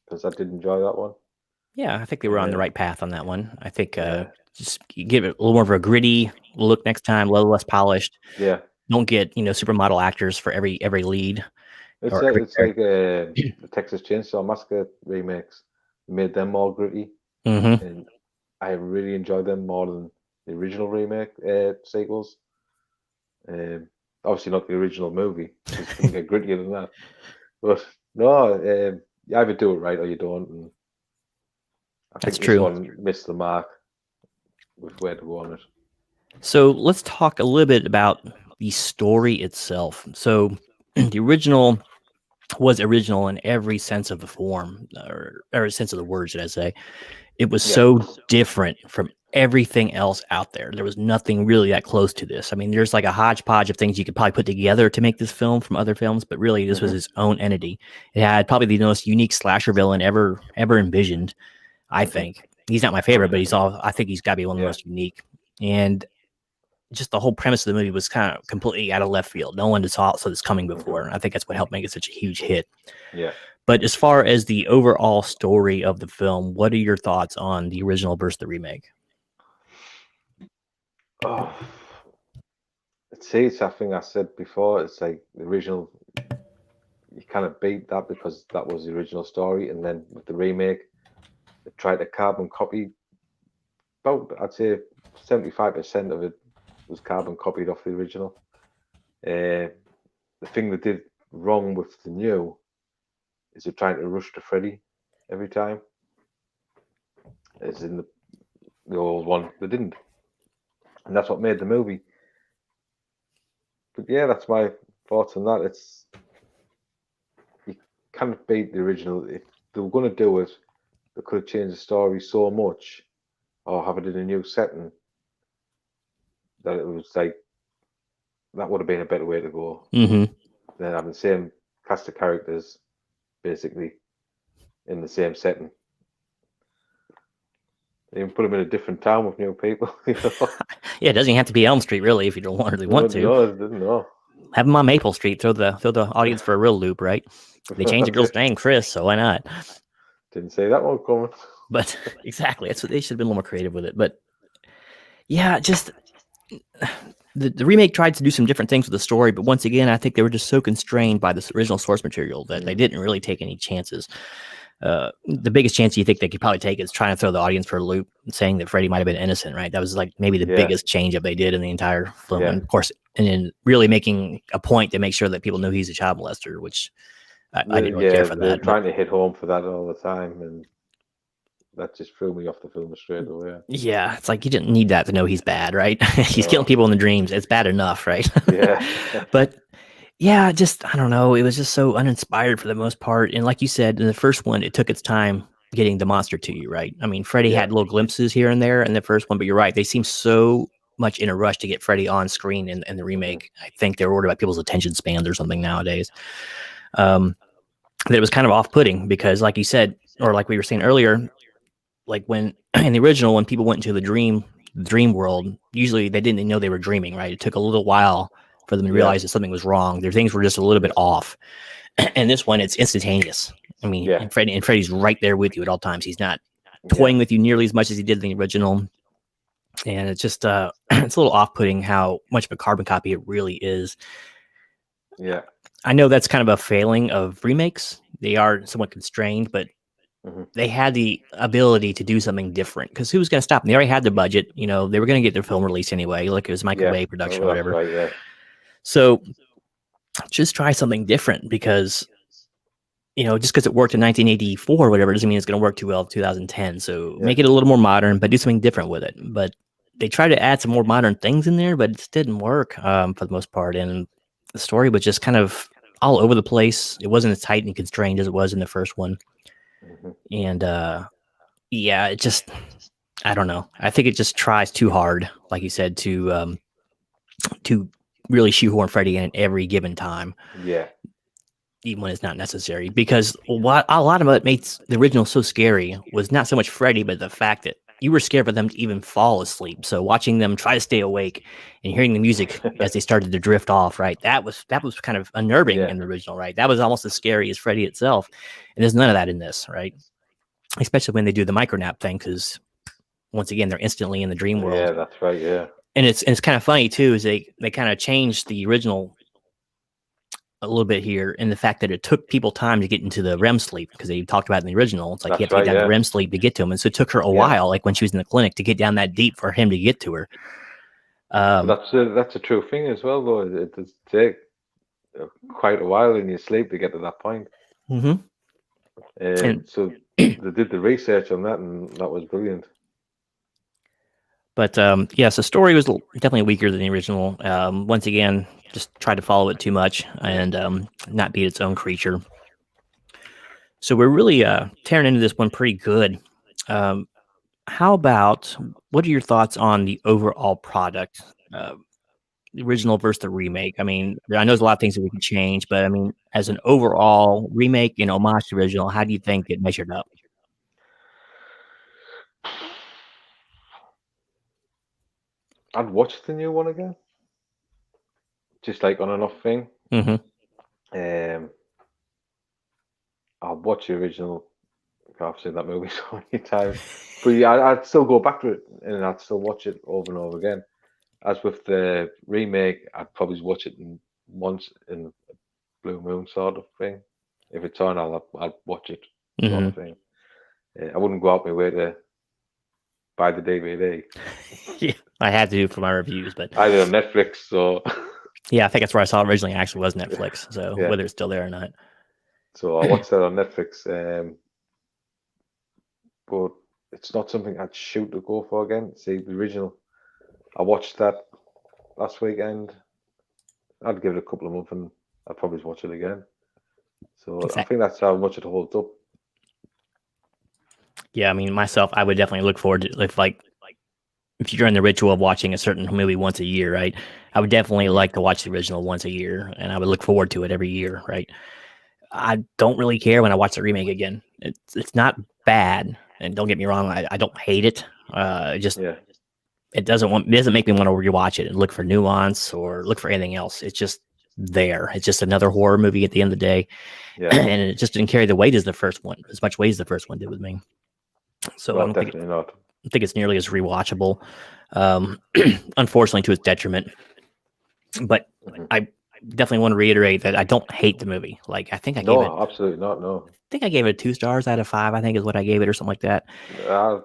because I did enjoy that one. Yeah, I think they were on the right path on that one. I think just give it a little more of a gritty look next time, a little less polished. Yeah. Don't get supermodel actors for every lead. It's like the Texas Chainsaw Massacre remakes. They made them more gritty, and I really enjoyed them more than the original remake sequels. Obviously not the original movie. It couldn't get grittier than that. But no, you either do it right or you don't. And I think this one missed the mark with where to go on it. So let's talk a little bit about the story itself. So the original was original in every sense of the form, or sense of the word, should I say. It was so different from everything else out there. There was nothing really that close to this. I mean, there's like a hodgepodge of things you could probably put together to make this film from other films, but really this was its own entity. It had probably the most unique slasher villain ever envisioned, I think. He's not my favorite, but I think he's got to be one of the most unique. And just the whole premise of the movie was kind of completely out of left field. No one saw this coming before. I think that's what helped make it such a huge hit. Yeah. But as far as the overall story of the film, what are your thoughts on the original versus the remake? Oh, it's I think I said before, it's like the original, you kind of beat that because that was the original story, and then with the remake, they tried to carbon copy about, I'd say 75% of it was carbon copied off the original. The thing they did wrong with the new is they're trying to rush to Freddie every time. As in the old one, they didn't. And that's what made the movie. But yeah, that's my thoughts on that. You can't beat the original. If they were going to do it, they could have changed the story so much, or have it in a new setting, that it was like, that would have been a better way to go. Than having the same cast of characters basically in the same setting. They even put them in a different town with new people. Yeah, it doesn't have to be Elm Street, really, if you don't really want to. No, it didn't. No. Have them on Maple Street. Throw the audience for a real loop, right? They changed the girl's name, Chris, so why not? Didn't say that one coming. But exactly, that's what they should have been a little more creative with it. But yeah, just the remake tried to do some different things with the story, but once again, I think they were just so constrained by this original source material that they didn't really take any chances. The biggest chance you think they could probably take is trying to throw the audience for a loop and saying that Freddie might have been innocent, right? That was like maybe the biggest change up they did in the entire film. And of course, and then really making a point to make sure that people knew he's a child molester, which I didn't really care for that. They're trying to hit home for that all the time, and that just threw me off the film straight away. Yeah, it's like you didn't need that to know he's bad, right? He's killing people in the dreams. It's bad enough, right? Yeah. But yeah, just, I don't know. It was just so uninspired for the most part. And like you said, in the first one, it took its time getting the monster to you, right? I mean, Freddie had little glimpses here and there in the first one, but you're right. They seem so much in a rush to get Freddie on screen in the remake. I think they're worried about people's attention spans or something nowadays. That it was kind of off-putting because, like you said, or like we were saying earlier, like when in the original, when people went into the dream world, usually they didn't know they were dreaming, right? It took a little while for them to realize that something was wrong. Their things were just a little bit off. And this one, it's instantaneous. I mean, and Freddie's right there with you at all times. He's not toying with you nearly as much as he did in the original. And it's just, it's a little off-putting how much of a carbon copy it really is. Yeah. I know that's kind of a failing of remakes. They are somewhat constrained, but they had the ability to do something different because who was going to stop them? They already had the budget. You know, they were going to get their film released anyway. Like it was Michael Bay production or whatever. Right, yeah. So just try something different because, just because it worked in 1984 or whatever doesn't mean it's going to work too well in 2010. So make it a little more modern, but do something different with it. But they tried to add some more modern things in there, but it just didn't work for the most part. And the story was just kind of all over the place. It wasn't as tight and constrained as it was in the first one. And yeah, it just, I don't know. I think it just tries too hard, like you said, to really shoehorn Freddie in at every given time. Yeah. Even when it's not necessary, because a lot of what makes the original so scary was not so much Freddy, but the fact that you were scared for them to even fall asleep. So watching them try to stay awake and hearing the music as they started to drift off, right? That was kind of unnerving in the original, right? That was almost as scary as Freddy itself. And there's none of that in this, right? Especially when they do the micronap thing, because once again, they're instantly in the dream world. Yeah, that's right. Yeah. And it's kind of funny too, is they kind of changed the original a little bit here in the fact that it took people time to get into the REM sleep, because they talked about it in the original. It's like you have to get down to REM sleep to get to him. And so it took her a while, like when she was in the clinic, to get down that deep for him to get to her. That's a true thing as well, though. It does take quite a while in your sleep to get to that point. So they did the research on that, and that was brilliant. But yes, the story was definitely weaker than the original. Once again, just tried to follow it too much and not be its own creature. So we're really tearing into this one pretty good. How about, what are your thoughts on the overall product? The original versus the remake. I mean, I know there's a lot of things that we can change, but I mean, as an overall remake and homage to the original, how do you think it measured up? I'd watch the new one again, just like on and off thing. I'll watch the original. I've seen that movie so many times, but yeah, I'd still go back to it and I'd still watch it over and over again. As with the remake, I'd probably watch it once in a blue moon sort of thing. If it's on, I'd watch it sort of thing. I wouldn't go out my way to buy the DVD. Yeah, I had to do for my reviews, but I did on Netflix, so yeah, I think that's where I saw it originally. Actually, was Netflix, so whether it's still there or not. So I watched that on Netflix, but it's not something I'd shoot to go for again. See, the original, I watched that last weekend. I'd give it a couple of months and I'd probably watch it again. So I think that's how much it holds up. Yeah, I mean, myself, I would definitely look forward to if you're in the ritual of watching a certain movie once a year, right? I would definitely like to watch the original once a year, and I would look forward to it every year, right? I don't really care when I watch the remake again. It's not bad, and don't get me wrong, I don't hate it. It doesn't make me want to rewatch it and look for nuance or look for anything else. It's just there. It's just another horror movie at the end of the day, and it just didn't carry the weight as the first one, as much weight as the first one did with me. So I don't think it's nearly as rewatchable, unfortunately, to its detriment. But I definitely want to reiterate that I don't hate the movie. Like, I think I gave it... No, absolutely not, no. I think I gave it 2 stars out of 5, I think is what I gave it, or something like that.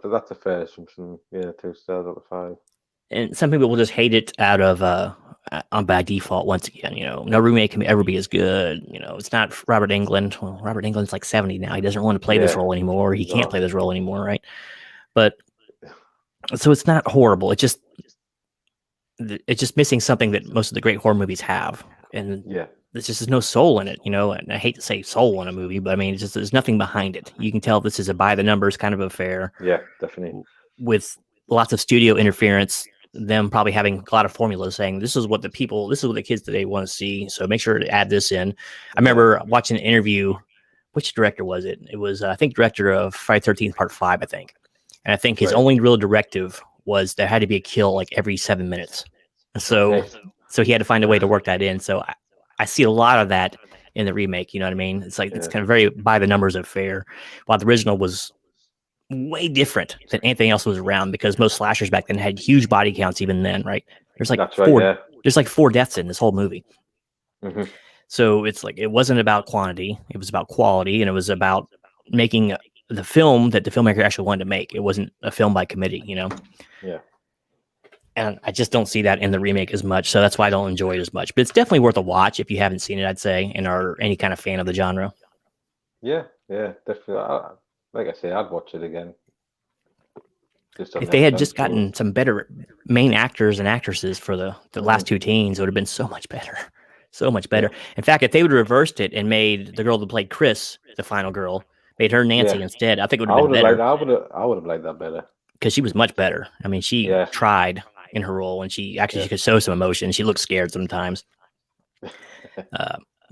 That's a fair assumption. Yeah, 2 stars out of 5. And some people will just hate it out of on by default. Once again, no remake can ever be as good. It's not Robert Englund. Well, Robert Englund's like 70 now. He doesn't want to play this role anymore. He can't play this role anymore, right? But so it's not horrible. It's just missing something that most of the great horror movies have, and there's just no soul in it. And I hate to say soul in a movie, but I mean, there's nothing behind it. You can tell this is a by the numbers kind of affair. Yeah, definitely. With lots of studio interference. Them probably having a lot of formulas saying this is what the kids today want to see, so make sure to add this in. I remember watching an interview. Which director was it? It was I think director of Friday 13th Part 5, I think. And I think his only real directive was there had to be a kill like every 7 minutes. So he had to find a way to work that in. So I see a lot of that in the remake. You know what I mean? It's like it's kind of very by the numbers affair, while the original was way different than anything else was around, because most slashers back then had huge body counts. Even then, right? There's like there's like 4 deaths in this whole movie. So it's like it wasn't about quantity; it was about quality, and it was about making the film that the filmmaker actually wanted to make. It wasn't a film by committee, Yeah. And I just don't see that in the remake as much, so that's why I don't enjoy it as much. But it's definitely worth a watch if you haven't seen it, I'd say, and are any kind of fan of the genre. Yeah, definitely. Like I say, I'd watch it again. Just on If the they off had chance. just gotten some better main actors and actresses for the last two teens, it would have been so much better. So much better. Yeah. In fact, if they would have reversed it and made the girl that played Chris, the final girl, made her Nancy Yeah. instead, I think it would I have would been have liked. better I would have liked that better. because she was much better. I mean, she Yeah. tried in her role, and she could show some emotion. She looked scared sometimes.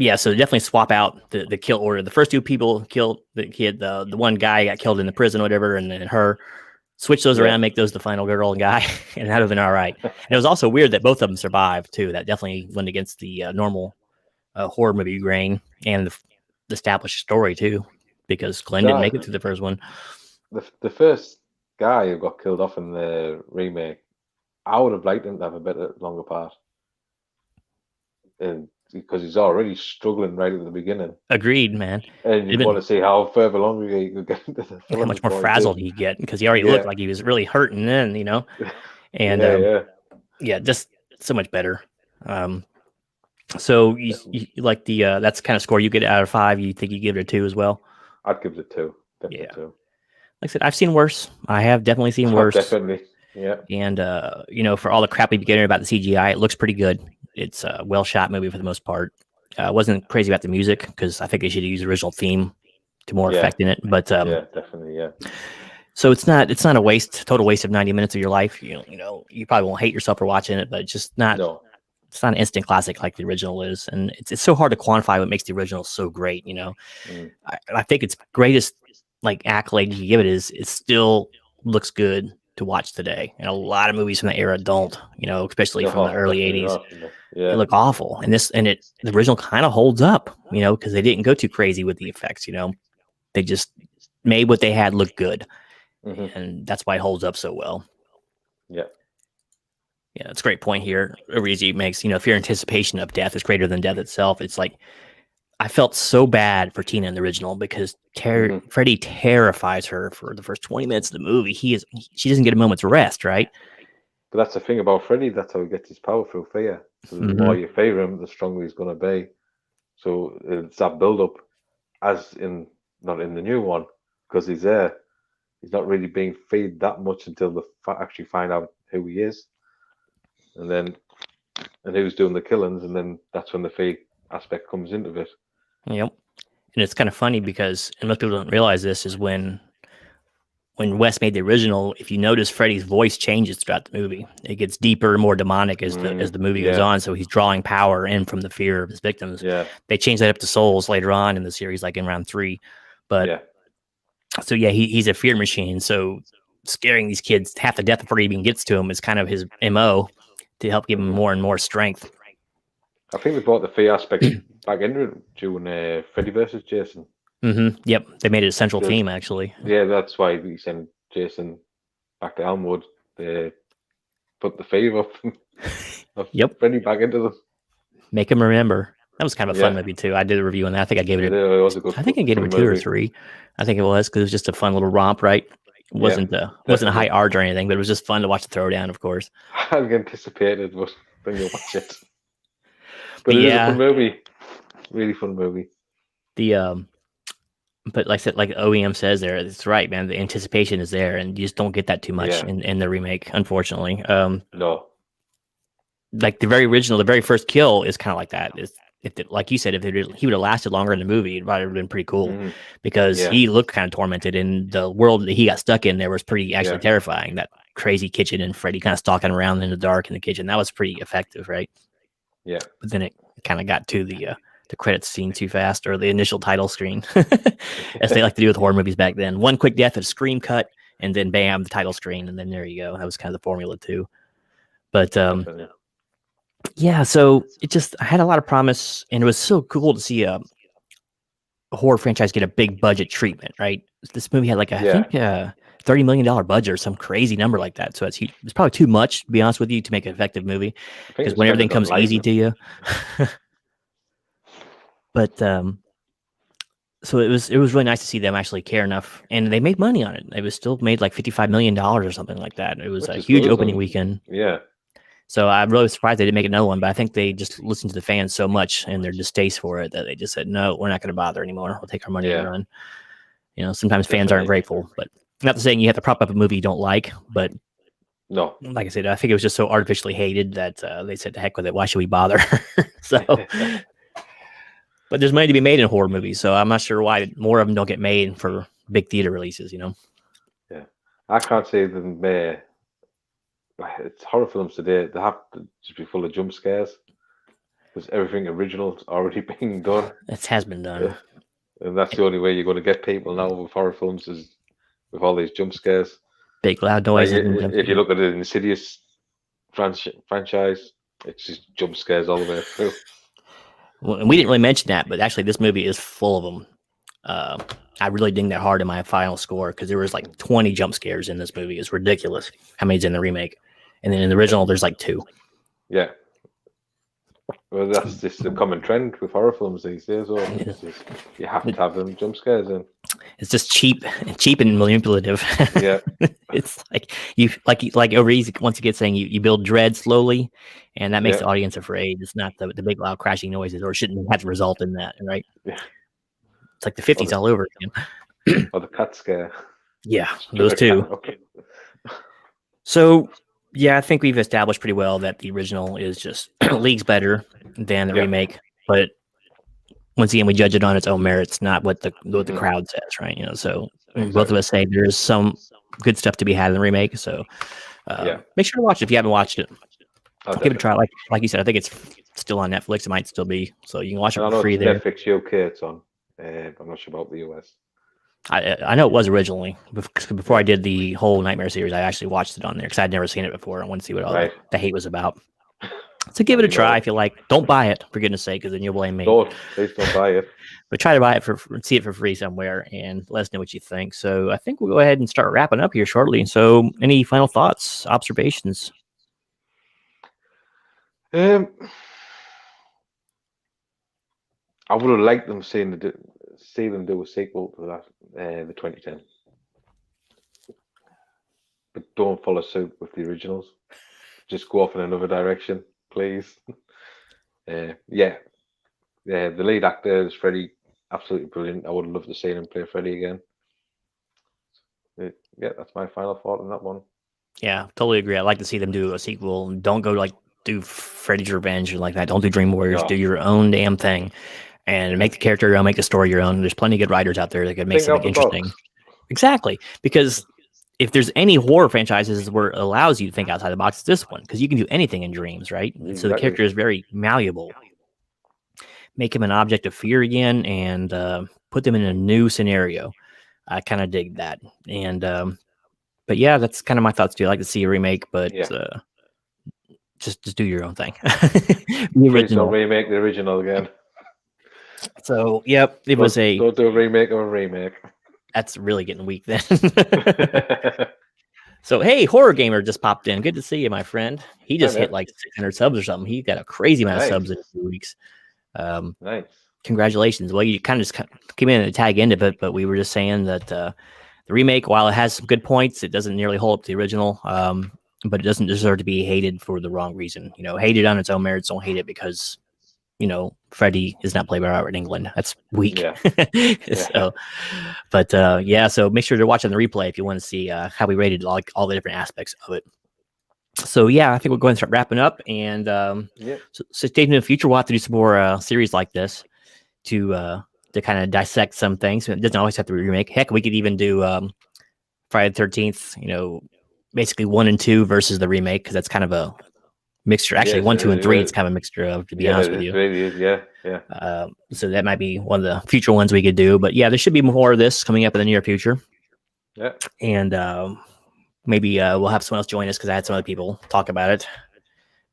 Yeah, so definitely swap out the kill order. The first two people killed the kid. The one guy got killed in the prison, or whatever, and then her. Switch those around, make those the final girl and guy, and that would have been all right. And it was also weird that both of them survived too. That definitely went against the normal horror movie grain and the established story too, because Glenn didn't make it through the first one. The first guy who got killed off in the remake, I would have liked him to have a bit longer part, and because he's already struggling right at the beginning. Agreed, man. And you want to see how further longer he could get into the film. How much more frazzled he get, because he already looked like he was really hurting then, you know. And yeah, just so much better. So you like the that's the kind of score you get out of 5. You think you give it a 2 as well? I'd give it a 2. Definitely 2. Like I said, I've seen worse. I have definitely seen worse. Definitely, yeah. And you know, for all the crap we get about the CGI, it looks pretty good. It's a well shot movie for the most part. Wasn't crazy about the music because I think they should use the original theme to more effect in it. But yeah, definitely, yeah. So it's not a total waste of 90 minutes of your life. You know, you probably won't hate yourself for watching it, but it's just not. No. It's not an instant classic like the original is, and it's so hard to quantify what makes the original so great. You know, I think its greatest like accolade you give it is it still looks good to watch today, and a lot of movies from the era don't. You know, especially from the early '80s, they look awful. And the original kind of holds up. You know, because they didn't go too crazy with the effects. You know, they just made what they had look good, and that's why it holds up so well. Yeah. Yeah, that's a great point here. Arizi makes, you know, if your anticipation of death is greater than death itself, it's like I felt so bad for Tina in the original because Freddie terrifies her for the first 20 minutes of the movie. She doesn't get a moment's rest, right? But that's the thing about Freddie. That's how he gets his power through fear. So the more you fear him, the stronger he's going to be. So it's that build-up, as in not in the new one, because he's there. He's not really being feared that much until they actually find out who he is. And who's doing the killings, and then that's when the fake aspect comes into it. Yep. And it's kind of funny because, and most people don't realize this, is when Wes made the original, if you notice, Freddy's voice changes throughout the movie. It gets deeper, more demonic as the movie goes on. So he's drawing power in from the fear of his victims. Yeah. They change that up to souls later on in the series, like in round 3. But so yeah, he's a fear machine. So scaring these kids half to death before he even gets to them is kind of his MO. To help give him more and more strength. I think they brought the fear aspect back into it during Freddy versus Jason. Yep, they made it a central theme, actually. Yeah, that's why we sent Jason back to Elmwood. They put the fear up. Freddy back into them. Make him remember. That was kind of a fun movie too. I did a review on that. I think I gave it. I think I gave it a 2 or 3. I think it was because it was just a fun little romp, right? It wasn't a high art or anything, but it was just fun to watch the throwdown, of course. I anticipated, but when you watch it. But it is a fun movie. Really fun movie. But like I said, like OEM says there, it's right, man. The anticipation is there, and you just don't get that too much in the remake, unfortunately. No. Like the very first kill is kind of like that. Like you said, if he would have lasted longer in the movie, it might have been pretty cool because he looked kind of tormented, and the world that he got stuck in there was pretty actually terrifying. That crazy kitchen and Freddy kind of stalking around in the dark in the kitchen, that was pretty effective, right? Yeah. But then it kind of got to the credits scene too fast, or the initial title screen, as they like to do with horror movies back then. One quick death, a scream cut, and then bam, the title screen, and then there you go. That was kind of the formula too. But yeah, so I had a lot of promise, and it was so cool to see a horror franchise get a big budget treatment, right? This movie had like I think $30 million budget or some crazy number like that. So it's probably too much, to be honest with you, to make an effective movie, because when everything comes easy to you. But So it was really nice to see them actually care enough, and they made money on it. It was still made like $55 million or something like that. It was Which a is huge good, opening weekend. Yeah. So I'm really surprised they didn't make another one, but I think they just listened to the fans so much and their distaste for it that they just said, no, we're not going to bother anymore. We'll take our money and run. You know, sometimes fans aren't grateful, but not to saying you have to prop up a movie you don't like, but no, like I said, I think it was just so artificially hated that they said, to heck with it. Why should we bother? So, but there's money to be made in horror movies, so I'm not sure why more of them don't get made for big theater releases, you know? Yeah. I can't say them, it's horror films today, they have to just be full of jump scares because everything original is already being done. It has been done. And that's the only way you're going to get people now with horror films is with all these jump scares. Big loud noises. Like, if you look at the Insidious franchise, it's just jump scares all the way through. Well, and we didn't really mention that, but actually this movie is full of them. I really dinged that hard in my final score because there was like 20 jump scares in this movie. It's ridiculous how many's in the remake. And then in the original, there's like 2. Yeah. Well, that's just the common trend with horror films these days. Or you have to have them jump scares in. It's just cheap and manipulative. Yeah. It's like like over easy once again saying you build dread slowly, and that makes the audience afraid. It's not the big loud crashing noises, or shouldn't have to result in that, right? Yeah. It's like the 50s all over again. Or the cat scare. Yeah, those two. So, yeah, I think we've established pretty well that the original is just leagues better than the remake. But once again, we judge it on its own merits, not what the crowd says, right? You know, so both of us say there's some good stuff to be had in the remake. So, make sure to watch it if you haven't watched it. Give it a try. Like you said, I think it's still on Netflix. It might still be, so you can watch it for free there. Netflix UK, it's on. I'm not sure about the US. I know it was originally. Before I did the whole Nightmare series, I actually watched it on there because I'd never seen it before. I wanted to see what all the hate was about. So give it a try if you like. Don't buy it, for goodness sake, because then you'll blame me. Please don't buy it. But try to buy it see it for free somewhere and let us know what you think. So I think we'll go ahead and start wrapping up here shortly. So any final thoughts, observations? I would have liked them see them do a sequel to that, the 2010. But don't follow suit with the originals. Just go off in another direction, please. The lead actor is Freddie, absolutely brilliant. I would love to see him play Freddie again. That's my final thought on that one. Yeah, totally agree. I'd like to see them do a sequel. Don't go do Freddy's Revenge or like that. Don't do Dream Warriors. Do your own damn thing. And make the character your own, make the story your own. There's plenty of good writers out there that could make something interesting. Exactly. Because if there's any horror franchises where it allows you to think outside the box, it's this one. Because you can do anything in dreams, right? Exactly. So the character is very malleable. Make him an object of fear again and put them in a new scenario. I kind of dig that. And but yeah, that's kind of my thoughts too. I like to see a remake, but just do your own thing. The original. Remake the original again. So, yep, don't do a remake of a remake. That's really getting weak then. So, hey, Horror Gamer just popped in. Good to see you, my friend. He just hit like 600 subs or something. He got a crazy amount of subs in 2 weeks. Nice. Congratulations. Well, you kind of just came in and tag into it, but we were just saying that the remake, while it has some good points, it doesn't nearly hold up to the original. But it doesn't deserve to be hated for the wrong reason. You know, hate it on its own merits. Don't hate it because Freddie is not played by Robert Englund. That's weak. So, but so make sure to watch on the replay if you want to see how we rated all the different aspects of it. So yeah, I think we'll go ahead and start wrapping up. And so stay tuned in the future. We'll have to do some more series like this to kind of dissect some things. It doesn't always have to be a remake. Heck, we could even do Friday the 13th. Basically 1 and 2 versus the remake because that's kind of a mixture. Actually, 1, 2, and 3. It's kind of a mixture of, to be honest with you. Really is, so that might be one of the future ones we could do. But yeah, there should be more of this coming up in the near future. Yeah. And maybe we'll have someone else join us because I had some other people talk about it.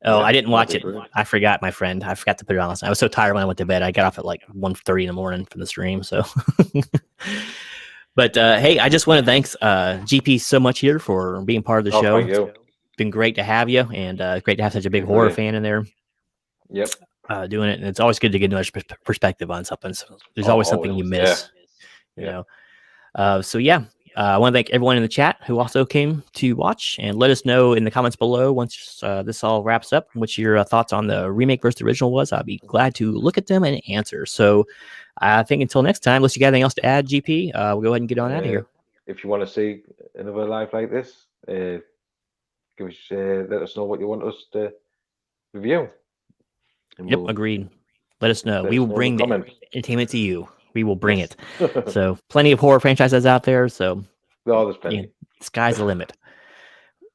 Oh, I didn't watch it. Brilliant. I forgot, my friend. I forgot to put it on last night. I was so tired when I went to bed. I got off at like 1:30 in the morning from the stream. So. But hey, I just want to thank GP so much here for being part of the show. Thank you. It's been great to have you, and great to have such a big horror fan in there. Yep. Doing it, and it's always good to get another perspective on something. So there's always something you miss. So yeah, I want to thank everyone in the chat who also came to watch, and let us know in the comments below once this all wraps up what your thoughts on the remake versus the original was. I'll be glad to look at them and answer. So I think until next time, unless you got anything else to add, GP, we'll go ahead and get on out of here. If you want to see another live like this, give us let us know what you want us to review. And Yep, agreed. Let us know. We will bring the entertainment to you. We will bring it. So plenty of horror franchises out there. So there's plenty. Sky's the limit.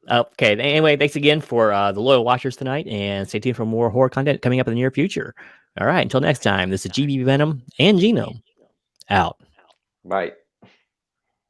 Okay. Anyway, thanks again for the loyal watchers tonight, and stay tuned for more horror content coming up in the near future. All right. Until next time, this is GB Venom and Gino out. Bye.